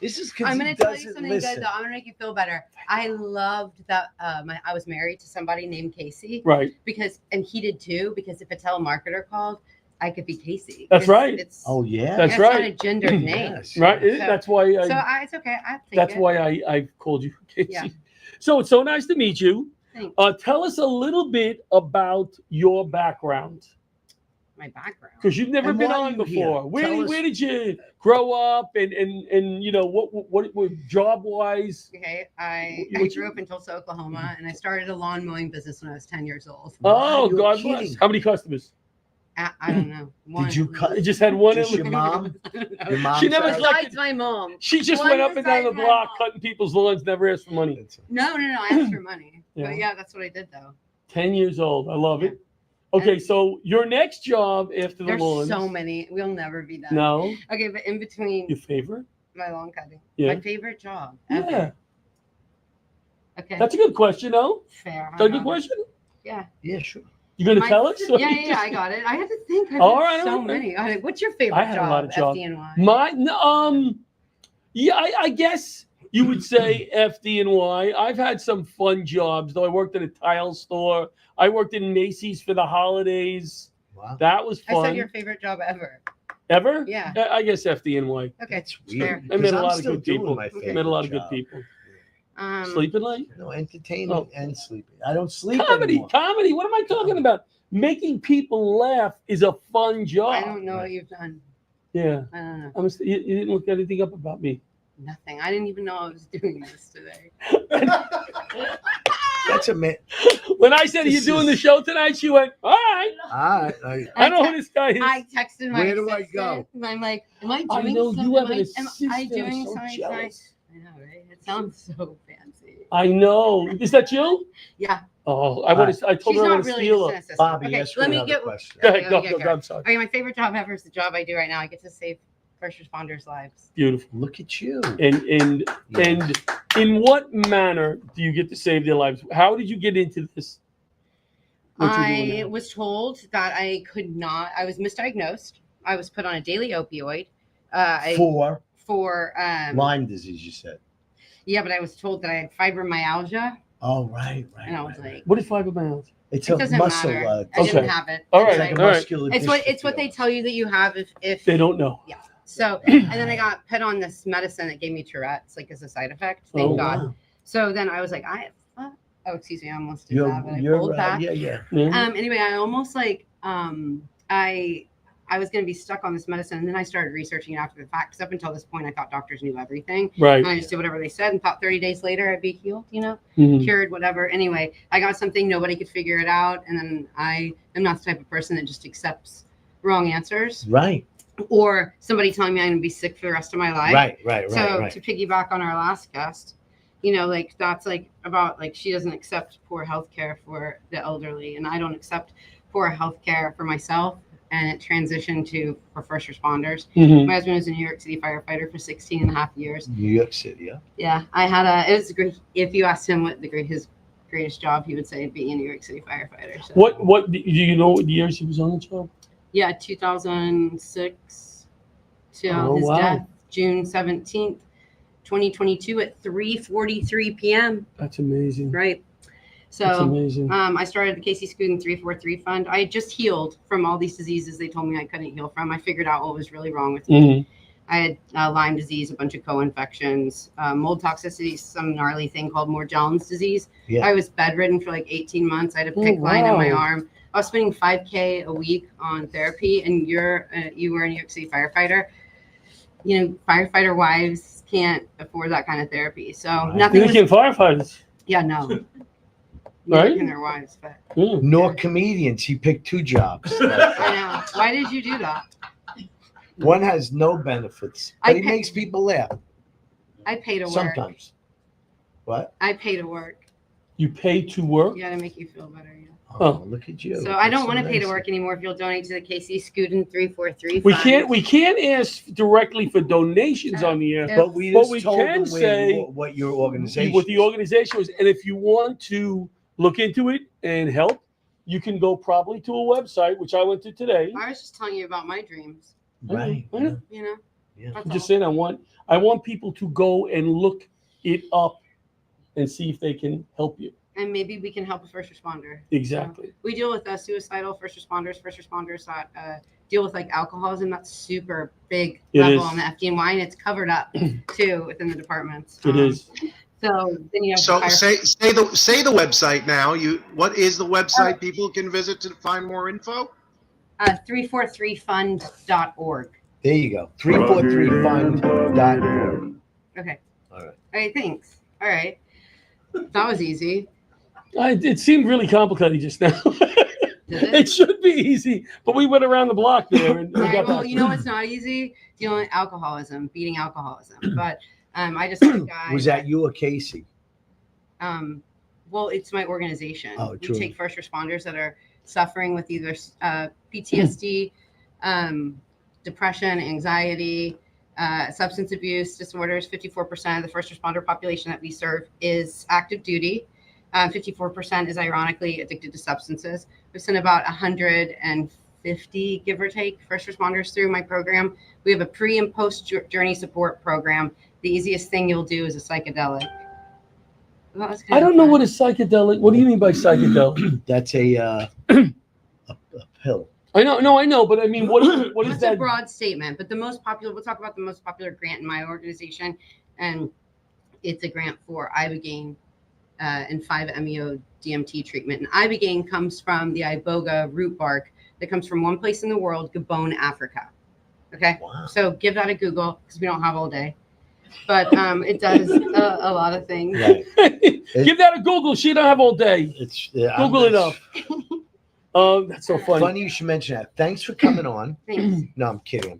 This is because I'm he going to tell you doesn't something listen. good, though. I'm going to make you feel better. I loved that I was married to somebody named Casey. Right. And he did too, because if a telemarketer called, I could be Casey. That's right. It's, Oh, yeah. That's it's right. not a gendered name. Yes. Right. So- That's why It's okay. I take that's it. why I called you Casey. Yeah. So it's so nice to meet you. Thanks. Tell us a little bit about your background. My background. Because you've never And been why are on you here? before. Where Tell us- did you grow up and you know what job wise? Okay, I What grew up in Tulsa, Oklahoma, and I started a lawn mowing business when I was 10 years old. Oh, you're God kidding. bless. How many customers? I don't know. Did you cut? You just had one. Just your mom? Your mom? She never said- like- Besides my mom. She just One went up and down the besides my block mom. cutting people's lawns, never asked for money. No, I asked for money. Yeah. But yeah, that's what I did though. 10 years old. I love it. Okay, And- so your next job after the There's lawns. so many. We'll never be done. No. Okay, but in between Your favorite? my lawn cutting, Yeah. my favorite job ever. Yeah. Okay. That's a good question, no? fair. That's a good question. Yeah. Yeah, sure. You gonna My- tell us? or Yeah, you yeah, just- I got it. I had to think. I've All had right, so all right. many. All right, what's your favorite I had job? a lot of jobs. FDNY. Yeah, I guess you would say FD&Y. I've had some fun jobs, though. I worked at a tile store. I worked in Macy's for the holidays. Wow. That was I fun. said your favorite job ever. Ever? Yeah. I guess FD&Y. Okay. That's fair. weird. I met because a I'm lot of still good doing people. my I favorite met a lot of good job. people. Um, Sleeping late? No, entertaining Oh. and sleeping. I don't sleep Comedy. anymore. Comedy. What am I talking about? Making people laugh is a fun job. I don't know what you've done. Yeah. I don't know. You didn't look anything up about me. Nothing. I didn't even know I was doing this today. That's a man. When I said, "Are you This doing is- the show tonight?" She went, "All right." I I know who this guy is. I texted my Where do I assistant, go? and I'm like, am I I doing know something? you have an Am I assistant. doing I'm so something jealous. tonight? I know, right? It sounds so fancy. I know. Is that you? Yeah. Oh, I want to. I told She's her I not want to really steal just an her. assistant. Bobby, Okay, ask let me another get. question. Go ahead. Okay, Go. okay, Go. okay. Go. I'm sorry. Okay, my favorite job ever is the job I do right now. I get to save first responders' lives. Beautiful. Look at you. And Yes. in what manner do you get to save their lives? How did you get into this? What you're doing I now? was told that I could not. I was misdiagnosed. I was put on a daily opioid. For For Lyme disease, you said. Yeah, but I was told that I had fibromyalgia, Oh, right. and I was like, What is fibromyalgia? It's it a doesn't muscle. matter. I Okay. didn't have it. All It's right, like- all right. muscular It's what dystrophy. they tell you that you have if They don't know. Yeah. So and then I got put on this medicine that gave me Tourette's, like as a side effect. Thank God. Wow. So then I was like, oh, excuse me, I almost did You're, that, but I you're pulled back. yeah. Anyway, I almost like I was going to be stuck on this medicine, and then I started researching it after the fact. Because up until this point, I thought doctors knew everything, Right. and I just did whatever they said, and thought 30 days later I'd be healed, Mhm. cured, whatever. Anyway, I got something, nobody could figure it out, and then I am not the type of person that just accepts wrong answers Right. or somebody telling me I'm going to be sick for the rest of my life. Right. So to piggyback on our last guest, like that's like about like she doesn't accept poor health care for the elderly, and I don't accept poor health care for myself. And it transitioned for first responders. Mhm. My husband was a New York City firefighter for 16 and a half years. New York City, yeah. Yeah, it was great. If you asked him what his greatest job, he would say being a New York City firefighter. So. What do you know what years he was on the job? Yeah, 2006 till Oh, his wow. death, June 17th, 2022 at 3:43 p.m. That's amazing. Right. That's So amazing. I started the Casey Scuden 343 Fund. I had just healed from all these diseases they told me I couldn't heal from. I figured out what was really wrong with me. Mhm. I had Lyme disease, a bunch of co-infections, mold toxicity, some gnarly thing called Morgellons disease. Yeah. I was bedridden for like 18 months. I had a Oh, PICC line in my wow. arm. I was spending $5K a week on therapy, and you were a New York City firefighter. Firefighter wives can't afford that kind of therapy. So nothing They was, can firefighters. yeah, no. Right? Neither can their wives, but Mm. Nor comedians. He picked two jobs. I know. Why did you do that? One has no benefits, I but he pay- makes people laugh I pay to work. sometimes. What? I pay to work. You pay to work? Yeah, to make you feel better. Yeah. Oh, look at you. So I don't That's want to pay to nice. work anymore. If you'll donate to the Casey Scuden 343 We Fund. can't ask directly for donations on the air. But we But just we told can them say what your organization. what the organization was. And if you want to look into it and help, you can go probably to a website, which I went to today. I was just telling you about my dreams. Right. I know. Yeah. That's I'm just all. saying I want people to go and look it up and see if they can help you. And maybe we can help a first responder. Exactly. So we deal with suicidal first responders that deal with like alcoholism. That's super big It level is. on the FDNY, and it's covered up too within the departments. It is. So then you have So the say the website now. What is the website people can visit to find more info? 343fund.org. There you go. 343fund.org. Okay. All right. All right. Thanks. All right. That was easy. It seemed really complicated just now. Did It should be easy, but we went around the block there and we Right, got well, back. you know what's not easy? Dealing with alcoholism, beating alcoholism. But I just had a guy. Was that you or Casey? Well, it's my organization. Oh, we true. take first responders that are suffering with either PTSD, depression, anxiety, substance abuse disorders. 54% of the first responder population that we serve is active duty. 54% is ironically addicted to substances. We've sent about 150, give or take, first responders through my program. We have a pre and post journey support program. The easiest thing you'll do is a psychedelic. Well, that was kind I of don't know fun. what is psychedelic. What do you mean by psychedelic? That's a pill. I know, but I mean, what is It's that? a broad statement, but the most popular, we'll talk about the most popular grant in my organization, and it's a grant for Ibogaine and 5-MeO DMT treatment. And Ibogaine comes from the iboga root bark that comes from one place in the world, Gabon, Africa. Okay, so give that a Google because we don't have all day, but it does a lot of things. Right. Give that a Google. She don't have all day. It's Google it up. That's so funny. Funny you should mention that. Thanks for coming on. Thanks. No, I'm kidding.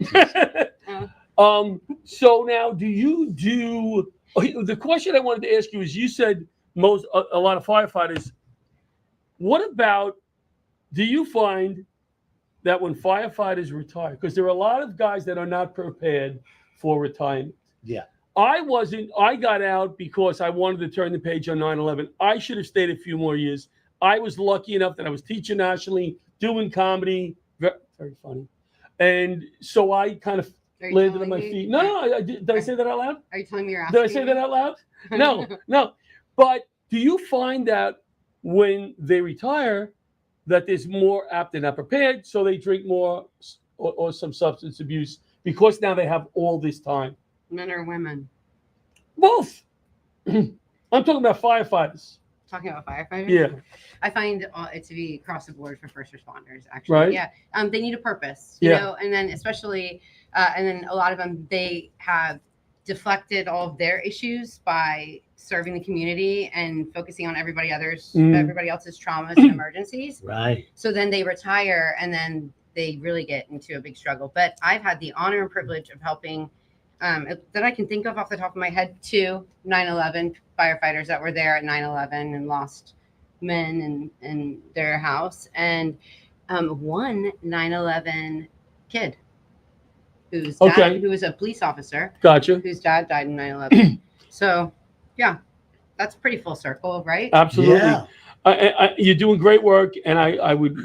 I'm teasing. So now do you do the question I wanted to ask you is you said a lot of firefighters. What about, do you find that when firefighters retire, because there are a lot of guys that are not prepared for retirement. Yeah. I got out because I wanted to turn the page on 9/11. I should have stayed a few more years. I was lucky enough that I was teaching nationally, doing comedy, very, very funny. And so I kind of Are you landed telling on my me? feet. No, did I say that out loud? Are you telling me you're asking Did I say that me? out loud? No, no. But do you find that when they retire, that there's more apt and not prepared, so they drink more or some substance abuse because now they have all this time? Men or women? Both. I'm talking about firefighters. Talking about firefighters? Yeah. I find it to be across the board for first responders, actually. Right. Yeah. They need a purpose, you Yeah. know, and then especially, and then a lot of them, they have deflected all of their issues by serving the community and focusing on everybody else's traumas and emergencies. Right. So then they retire and then they really get into a big struggle. But I've had the honor and privilege of helping that I can think of off the top of my head, 2 9/11 firefighters that were there at 9/11 and lost men in their house, and one 9/11 kid whose dad, who was a police officer, Gotcha. whose dad died in 9/11. So, yeah, that's pretty full circle, right? Absolutely. Yeah. You're doing great work, and I would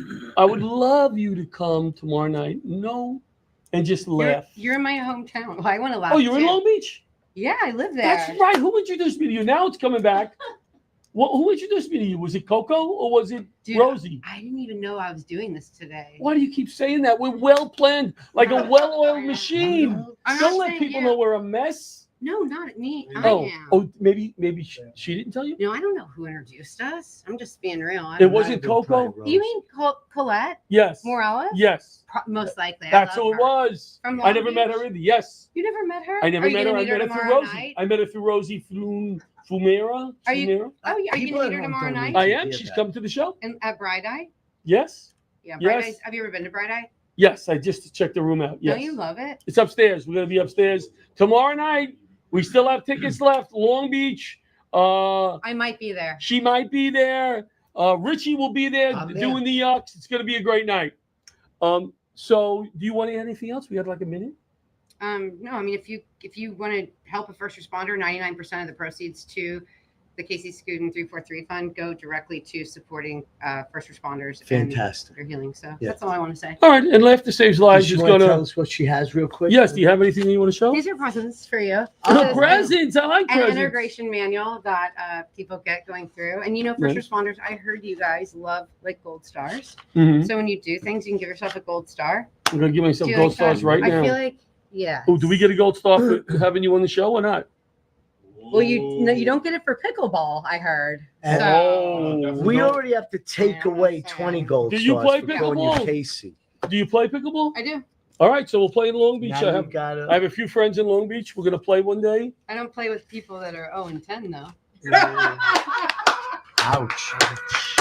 love you to come tomorrow night. No, and just laugh. You're in my hometown. Well, I want to laugh. Oh, you're in too. Long Beach? Yeah, I live there. That's right. Who introduced me to you? Now it's coming back. Who introduced me to you? Was it Coco or was it Rosie? I didn't even know I was doing this today. Why do you keep saying that? We're well planned, like a well-oiled machine. Don't let people know we're a mess. No, not me. I am. Oh, maybe she didn't tell you? No, I don't know who introduced us. I'm just being real. It wasn't Coco? You mean Colette? Yes. Morales? Yes. Most likely. That's who it was. From I never met her either. Yes. You never met her? I never met her. I Meet met her through tomorrow Rosie. night? I met her through Rosie Fumera. Are you going to meet her tomorrow night? I am. She's coming to the show. And at Bright Eye? Yes. Yeah, Bright Yes. Eye. Have you ever been to Bright Eye? Yes, I just checked the room out. Yes. Don't you love it? It's upstairs. We're going to be upstairs tomorrow night. We still have tickets left. Long Beach. I might be there. She might be there. Richie will be there doing the yucks. It's going to be a great night. So do you want to add anything else? We had like a minute. No, I mean, if you want to help a first responder, 99% of the proceeds to the Casey Scudin 343 Fund go directly to supporting first responders. Fantastic. And their healing. So Yeah. that's all I want to say. All right, and Laughter Saves Lives Does she is want going to to tell us what she has real quick? Yes. Do you have anything you want to show? These are presents for you. Oh, presents. I like An presents. integration manual that people get going through. And first responders, I heard you guys love like gold stars. Mm-hmm. So when you do things, you can give yourself a gold star. I'm going to give myself Do you gold like stars that? right now. I feel like, yeah. Oh, do we get a gold star for having you on the show or not? Well, you don't get it for pickleball, I heard. And we already have to take away 20 gold Do stars you play for calling you pickleball? Casey. Do you play pickleball? I do. All right, so we'll play in Long Beach. Now I have a few friends in Long Beach. We're going to play one day. I don't play with people that are 0-10 though. Ouch.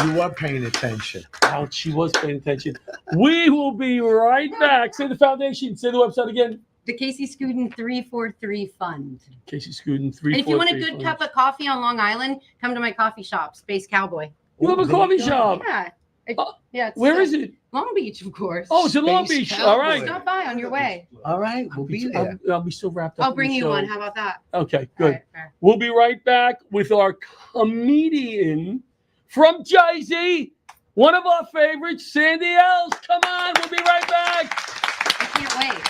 You were paying attention. Ouch, she was paying attention. We will be right back. Say the foundation. Say the website again. The Casey Scudin 343 Fund. Casey Scudin 343. And if you want a good cup of coffee on Long Island, come to my coffee shop, Space Cowboy. You have a coffee shop? Yeah. It's, where is it? Long Beach, of course. Oh, it's in Long Beach. All right. Stop by on your way. All right, we'll be there. I'll be so wrapped up. I'll bring in the you show. one. How about that? Okay, good. All right. We'll be right back with our comedian from Jersey, one of our favorites, Sandy Els. Come on, we'll be right back. I can't wait.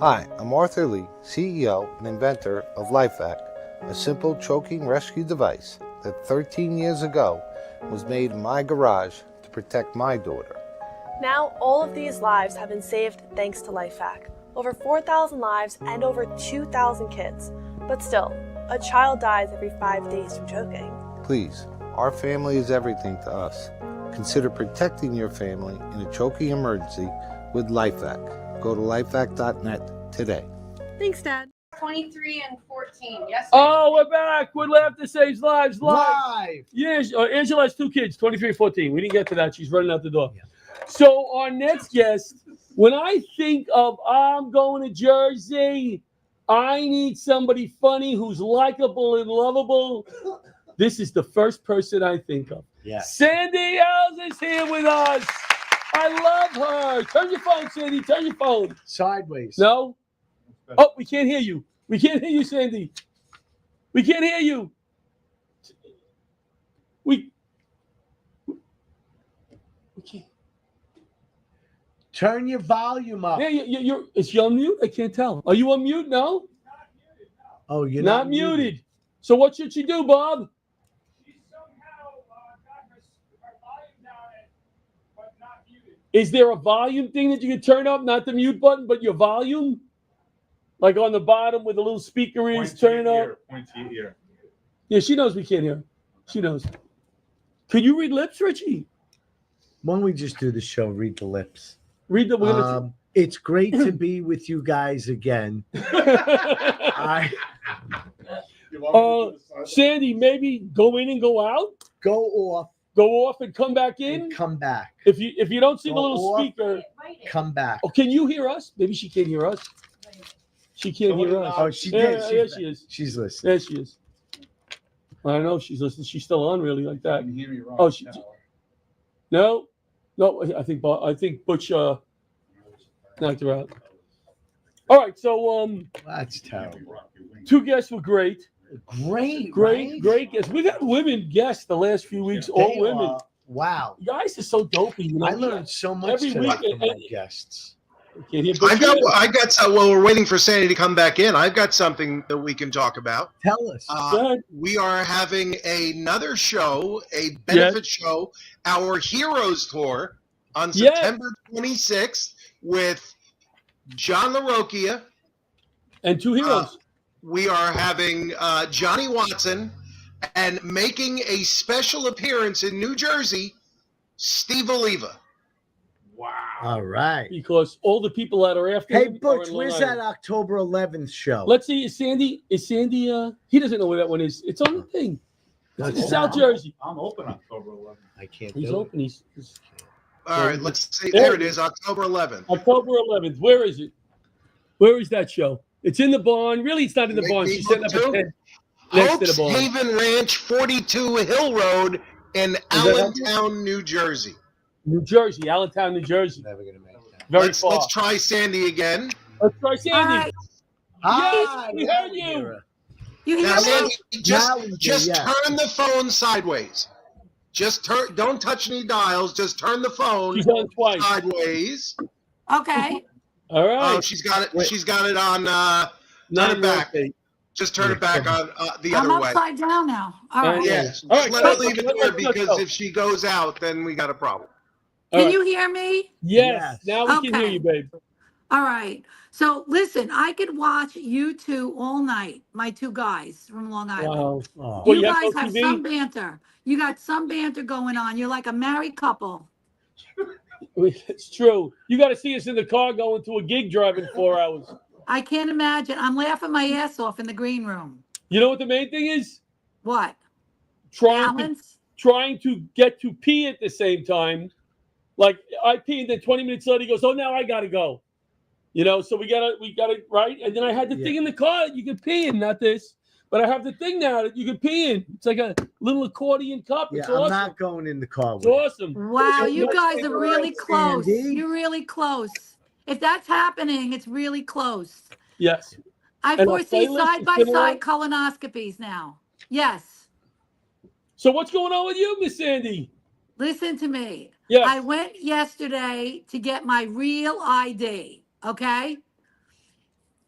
Hi, I'm Arthur Lee, CEO and inventor of LifeVac, a simple choking rescue device that 13 years ago was made in my garage to protect my daughter. Now, all of these lives have been saved thanks to LifeVac. Over 4,000 lives and over 2,000 kids. But still, a child dies every 5 days from choking. Please, our family is everything to us. Consider protecting your family in a choking emergency with LifeVac. Go to lifevac.net today. Thanks, Dad. 23 and 14. Yes. Oh, we're back. We're Laughter Saves Lives Live. Yes, Angela has 2 kids, 23 and 14. We didn't get to that. She's running out the door. Yeah. So our next guest, when I think of I'm going to Jersey, I need somebody funny who's likable and lovable. This is the first person I think of. Yeah. Sandy Els is here with us. I love her. Turn your phone, Sandy. Turn your phone. Sideways. No? Oh, we can't hear you. We can't hear you, Sandy. We can't hear you. We can't. Turn your volume up. Yeah, you're. Is she on mute? I can't tell. Are you on mute? No. Oh, you're Not muted. So what should she do, Bob? She somehow got her volume down, but not muted. Is there a volume thing that you can turn up? Not the mute button, but your volume? Like on the bottom where the little speaker is, turn it up. Point to your ear. Yeah, she knows we can't hear. She knows. Can you read lips, Richie? Why don't we just do the show? Read the lips. Read the. It's great to be with you guys again. Sandy, maybe go in and go out. Go off and come back in. And come back. If you don't see Go the little off, speaker, come back. Oh, can you hear us? Maybe she can't hear us. She can't hear us. Oh, she did. Yeah, she is. She's listening. There she is. I don't know if she's listening. She's still on, really, like that. You can hear me wrong. Oh, no. I think Butch knocked her out. All right, so that's terrible. 2 guests were great. Great guests. We've had women guests the last few weeks. All women. Wow. You guys are so dopey. You know? I learned so much every today week. from my guests. I got. While we're waiting for Sandy to come back in, I've got something that we can talk about. Tell us. We are having another show, a benefit show, our Heroes Tour on September 26th with John LaRocchia and 2 heroes. We are having Johnny Watson and making a special appearance in New Jersey, Steve Oliva. Wow. All right. Because all the people that are after Hey, him Butch, are in where's Long that Island. October 11th show? Let's see. Is Sandy? He doesn't know where that one is. It's on the thing. It's South Jersey. I'm open October 11th. I can't. He's open. He's All right, let's see. There it is, October 11th. October 11th. Where is it? Where is that show? It's in the barn. Really, it's not in the barn. She's setting up a tent next to the Hope's barn. Haven Ranch, 42 Hill Road in Allentown, New Jersey. New Jersey, Allentown, New Jersey. Never gonna make that. Very far. Let's try Sandy again. Let's try Sandy. Hi. Yes, we heard you. You Now, hear me? Sandy, just turn the phone sideways. Just turn. Don't touch any dials. Just turn the phone She's on twice. sideways. Okay. All right. Oh, she's got it. She's got it on. Turn it back. Just turn it back on the I'm other way. upside down now. All right. Yes. All right, Let go. her leave it Let's there go. because if she goes out, then we got a problem. All Can right. you hear me? Yes. Now we can Okay. hear you, babe. All right. So listen, I could watch you two all night, my 2 guys from Long Island. Wow. You Well, have guys no have TV? some banter. You got some banter going on. You're like a married couple. It's true. You got to see us in the car going to a gig driving 4 hours. I can't imagine. I'm laughing my ass off in the green room. You know what the main thing is? What? Trying to get to pee at the same time. Like I pee and then 20 minutes later he goes, "Oh, now I got to go." You know, so we got to right? And then I had the thing in the car that you could pee in, not this. But I have the thing now that you can pee in. It's like a little accordion cup. Yeah, It's I'm awesome. not going in the car with It's awesome. Wow, you It's guys are really close. Sandy. You're really close. If that's happening, it's really close. Yes. I And our foresee playlist side is by similar. side colonoscopies now. Yes. So what's going on with you, Miss Sandy? Listen to me. Yes. I went yesterday to get my real ID. Okay.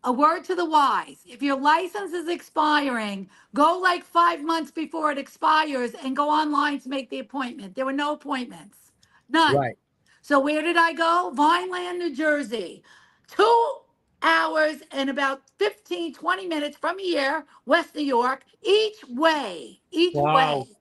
A word to the wise. If your license is expiring, go like 5 months before it expires and go online to make the appointment. There were no appointments. None. Right. So where did I go? Vineland, New Jersey. 2 hours and about 15, 20 minutes from here, West New York, each way. Each Wow. way.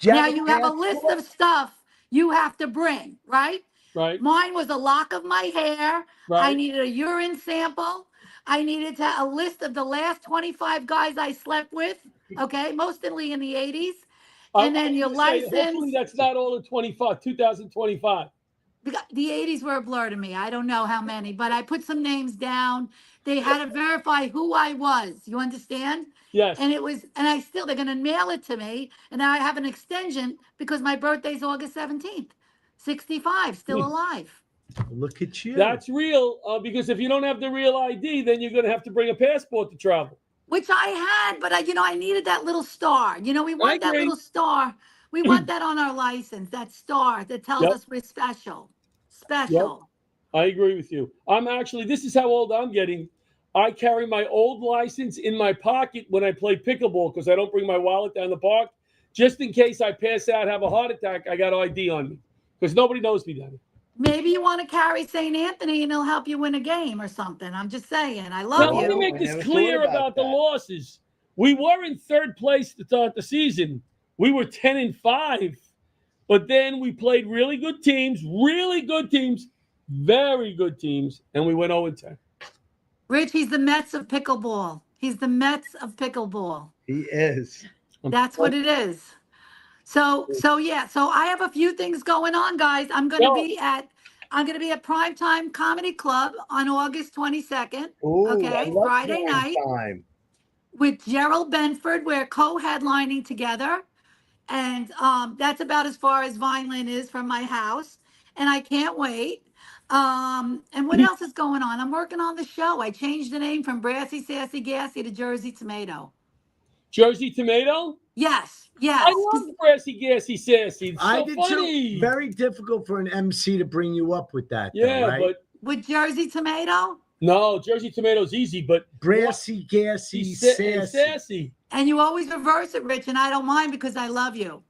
Now you have a list of stuff you have to bring, right? Right. Mine was a lock of my hair. I Right. needed a urine sample. I needed a list of the last 25 guys I slept with, okay, mostly in the 80s. And then your Hopefully license. that's not all in 2025. The 80s were a blur to me. I don't know how many, but I put some names down. They had to verify who I was. You understand? Yes. And they're going to mail it to me. And now I have an extension because my birthday's August 17th. 65, still alive. Look at you. That's real, because if you don't have the real ID, then you're going to have to bring a passport to travel. which I had, but I needed that little star. We want that agree. little star. We want that on our license, that star that tells Yep. us we're special. Yep. Special. I agree with you. This is how old I'm getting. I carry my old license in my pocket when I play pickleball because I don't bring my wallet down the park. Just in case I pass out, have a heart attack, I got ID on me because nobody knows me then. Maybe you want to carry St. Anthony and he'll help you win a game or something. I'm just saying. I love Now, let me you. make this clear about the losses. We were in third place to start the season. We were 10-5, but then we played really good teams, very good teams, and we went 0-10. Rich, he's the Mets of pickleball. He's the Mets of pickleball. He is. That's what it is. So I have a few things going on, guys. I'm gonna be at Primetime Comedy Club on August 22nd. Ooh, okay, I love Friday prime night time. with Gerald Benford. We're co-headlining together, and that's about as far as Vineland is from my house, and I can't wait. And what else is going on? I'm working on the show. I changed the name from Brassy Sassy Gassy to Jersey Tomato. Jersey Tomato? Yes. I love Brassy Gassy Sassy. It's so funny. Too. Very difficult for an MC to bring you up with that. Yeah, though, right? but with Jersey Tomato? No, Jersey Tomato's easy, but Brassy Gassy Sassy. And you always reverse it, Rich, and I don't mind because I love you.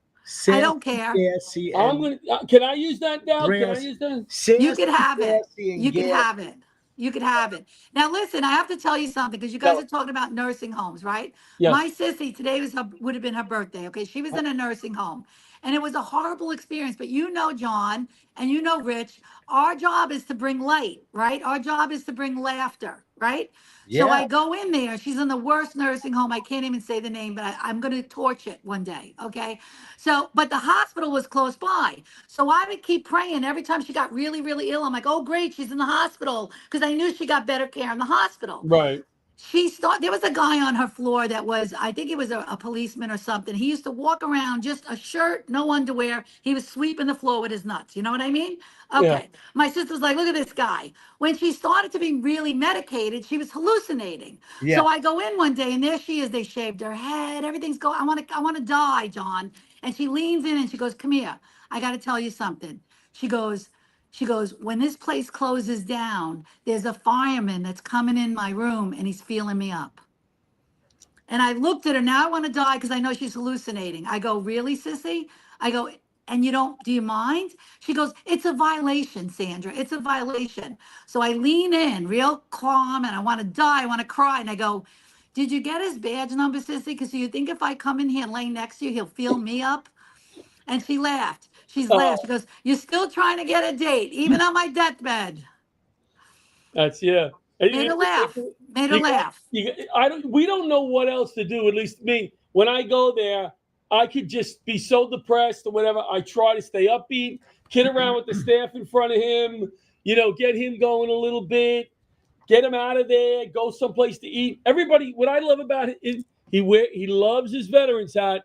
I don't care. Gassy I'm gonna. Can I use that now? Can I use that? You could have it. You could have it. You could have it. Now, listen, I have to tell you something because you guys are talking about nursing homes, right? Yes. My sissy, today would have been her birthday, okay? She was in a nursing home, and it was a horrible experience. But John, and Rich, our job is to bring light, right? Our job is to bring laughter, right? Yeah. So I go in there. She's in the worst nursing home. I can't even say the name, but I'm going to torch it one day, okay? So, but the hospital was close by. So I would keep praying every time she got really, really ill. I'm like, oh, great, she's in the hospital because I knew she got better care in the hospital. Right. There was a guy on her floor that was, I think he was a policeman or something. He used to walk around just a shirt, no underwear. He was sweeping the floor with his nuts. You know what I mean? Okay. Yeah. My sister's like, look at this guy. When she started to be really medicated, she was hallucinating. Yeah. So I go in one day and there she is. They shaved her head. Everything's going, I want to die, John. And she leans in and she goes, come here. I got to tell you something. She goes, when this place closes down, there's a fireman that's coming in my room and he's feeling me up. And I looked at her. Now I want to die because I know she's hallucinating. I go, really, sissy? I go, and do you mind? She goes, it's a violation, Sandra. It's a violation. So I lean in real calm and I want to die. I want to cry. And I go, did you get his badge number, sissy? Because do you think if I come in here and lay next to you, he'll feel me up? And she laughed. She's laughed. She goes, you're still trying to get a date, even on my deathbed. That's yeah. Made her laugh. Made her laugh. We don't know what else to do. At least me. When I go there, I could just be so depressed or whatever. I try to stay upbeat, kid around with the staff in front of him. Get him going a little bit, get him out of there, go someplace to eat. Everybody, what I love about it is he loves his veterans hat.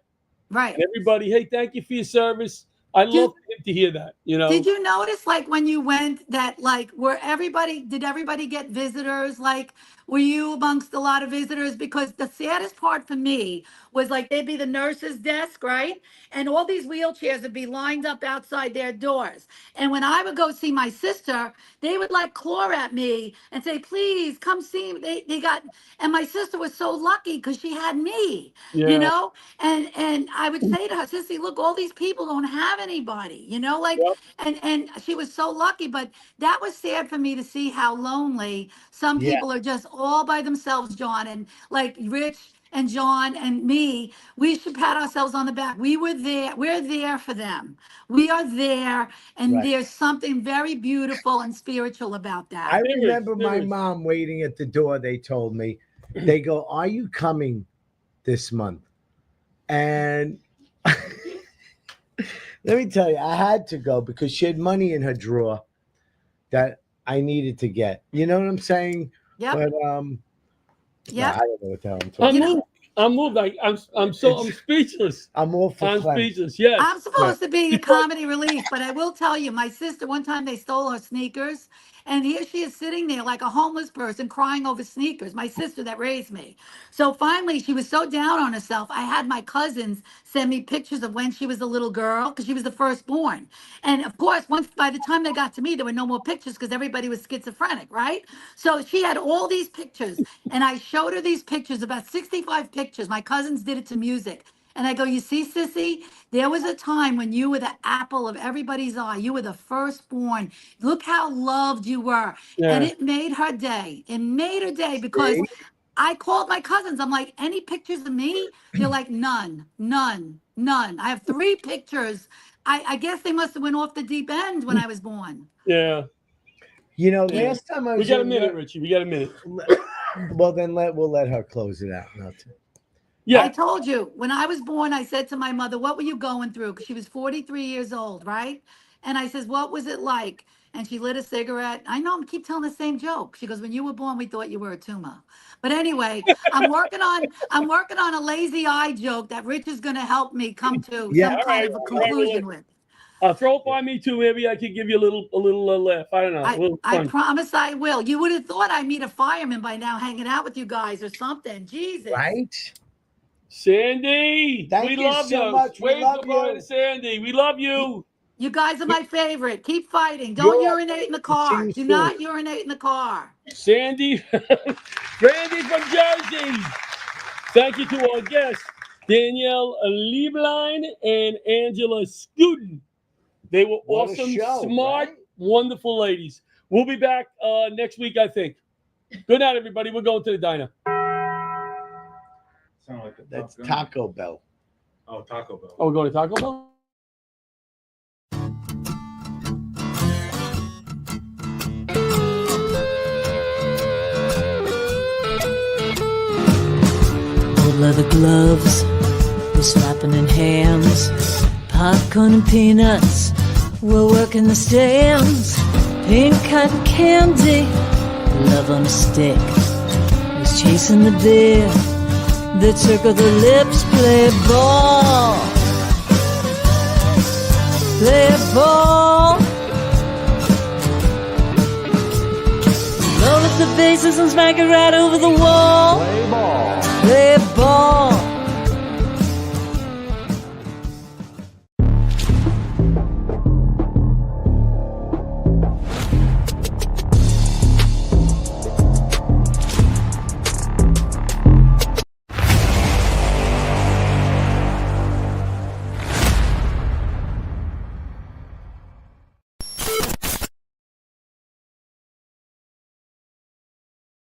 Right. And everybody, hey, thank you for your service. I love him to hear that, Did you notice, like, when you went that, like, did everybody get visitors? Like, were you amongst a lot of visitors? Because the saddest part for me was, like, they'd be the nurse's desk, right? And all these wheelchairs would be lined up outside their doors. And when I would go see my sister, they would, like, claw at me and say, please, come see me. And my sister was so lucky because she had me, And I would say to her, sissy, look, all these people don't have anybody, and she was so lucky. But that was sad for me to see how lonely some people are, just all by themselves, John. And like Rich and John and me, we should pat ourselves on the back. We were there. We're there for them. We are there. And there's something very beautiful and spiritual about that. I remember my mom waiting at the door. They told me, they go, are you coming this month? And let me tell you, I had to go because she had money in her drawer that I needed to get. You know what I'm saying? Yeah. But I don't know what the hell I'm talking about. I'm moved. I'm speechless. I'm all for speechless. Yes. I'm supposed to be the comedy relief, but I will tell you, my sister, one time they stole her sneakers And here she is sitting there like a homeless person crying over sneakers, my sister that raised me. So finally, she was so down on herself. I had my cousins send me pictures of when she was a little girl because she was the firstborn. And of course, once by the time they got to me, there were no more pictures because everybody was schizophrenic, right? So she had all these pictures, and I showed her these pictures, about 65 pictures. My cousins did it to music. And I go, you see, Sissy, there was a time when you were the apple of everybody's eye. You were the firstborn. Look how loved you were. And Yeah. it made her day. It made her day because I called my cousins. I'm like, any pictures of me? They're like, none, none, none. I have 3 pictures. I guess they must have went off the deep end when I was born. Yeah. You know, last time I was We got a in minute, the- Richie. We got a minute. Well, then we'll let her close it out. I told you, when I was born, I said to my mother, what were you going through? Because she was 43 years old, right? And I says, what was it like? And she lit a cigarette. I know, I keep telling the same joke. She goes, when you were born, we thought you were a tumor. But anyway, I'm working on a lazy eye joke that Rich is going to help me come to some kind of a conclusion with. Throw it by me too. Maybe I could give you a little laugh. I don't know. A little I fun. promise I will. You would have thought I'd meet a fireman by now hanging out with you guys or something. Jesus. Right? Sandy, Thank we you love so you. much. We Wave love goodbye you. to Sandy. We love you. You guys are my favorite. Keep fighting. Don't You're urinate in the welcome. car. See you Do soon. not urinate in the car. Sandy, Randy from Jersey. Thank you to our guests, Danielle Lieblein and Angela Scooten. They were What a awesome, show, smart, right? wonderful ladies. We'll be back next week, I think. Good night, everybody. We're going to the diner. Sound like a That's Top Gun. Taco Bell. Oh, Taco Bell. Oh, we're going to Taco Bell? Old leather gloves, we're slapping in hams. Popcorn and peanuts, we're working the stands. Pink cotton candy, love on a stick. Was chasing the beer that circle the lips. Play ball, play ball. Roll up the bases and smack it right over the wall. Play ball. Play ball.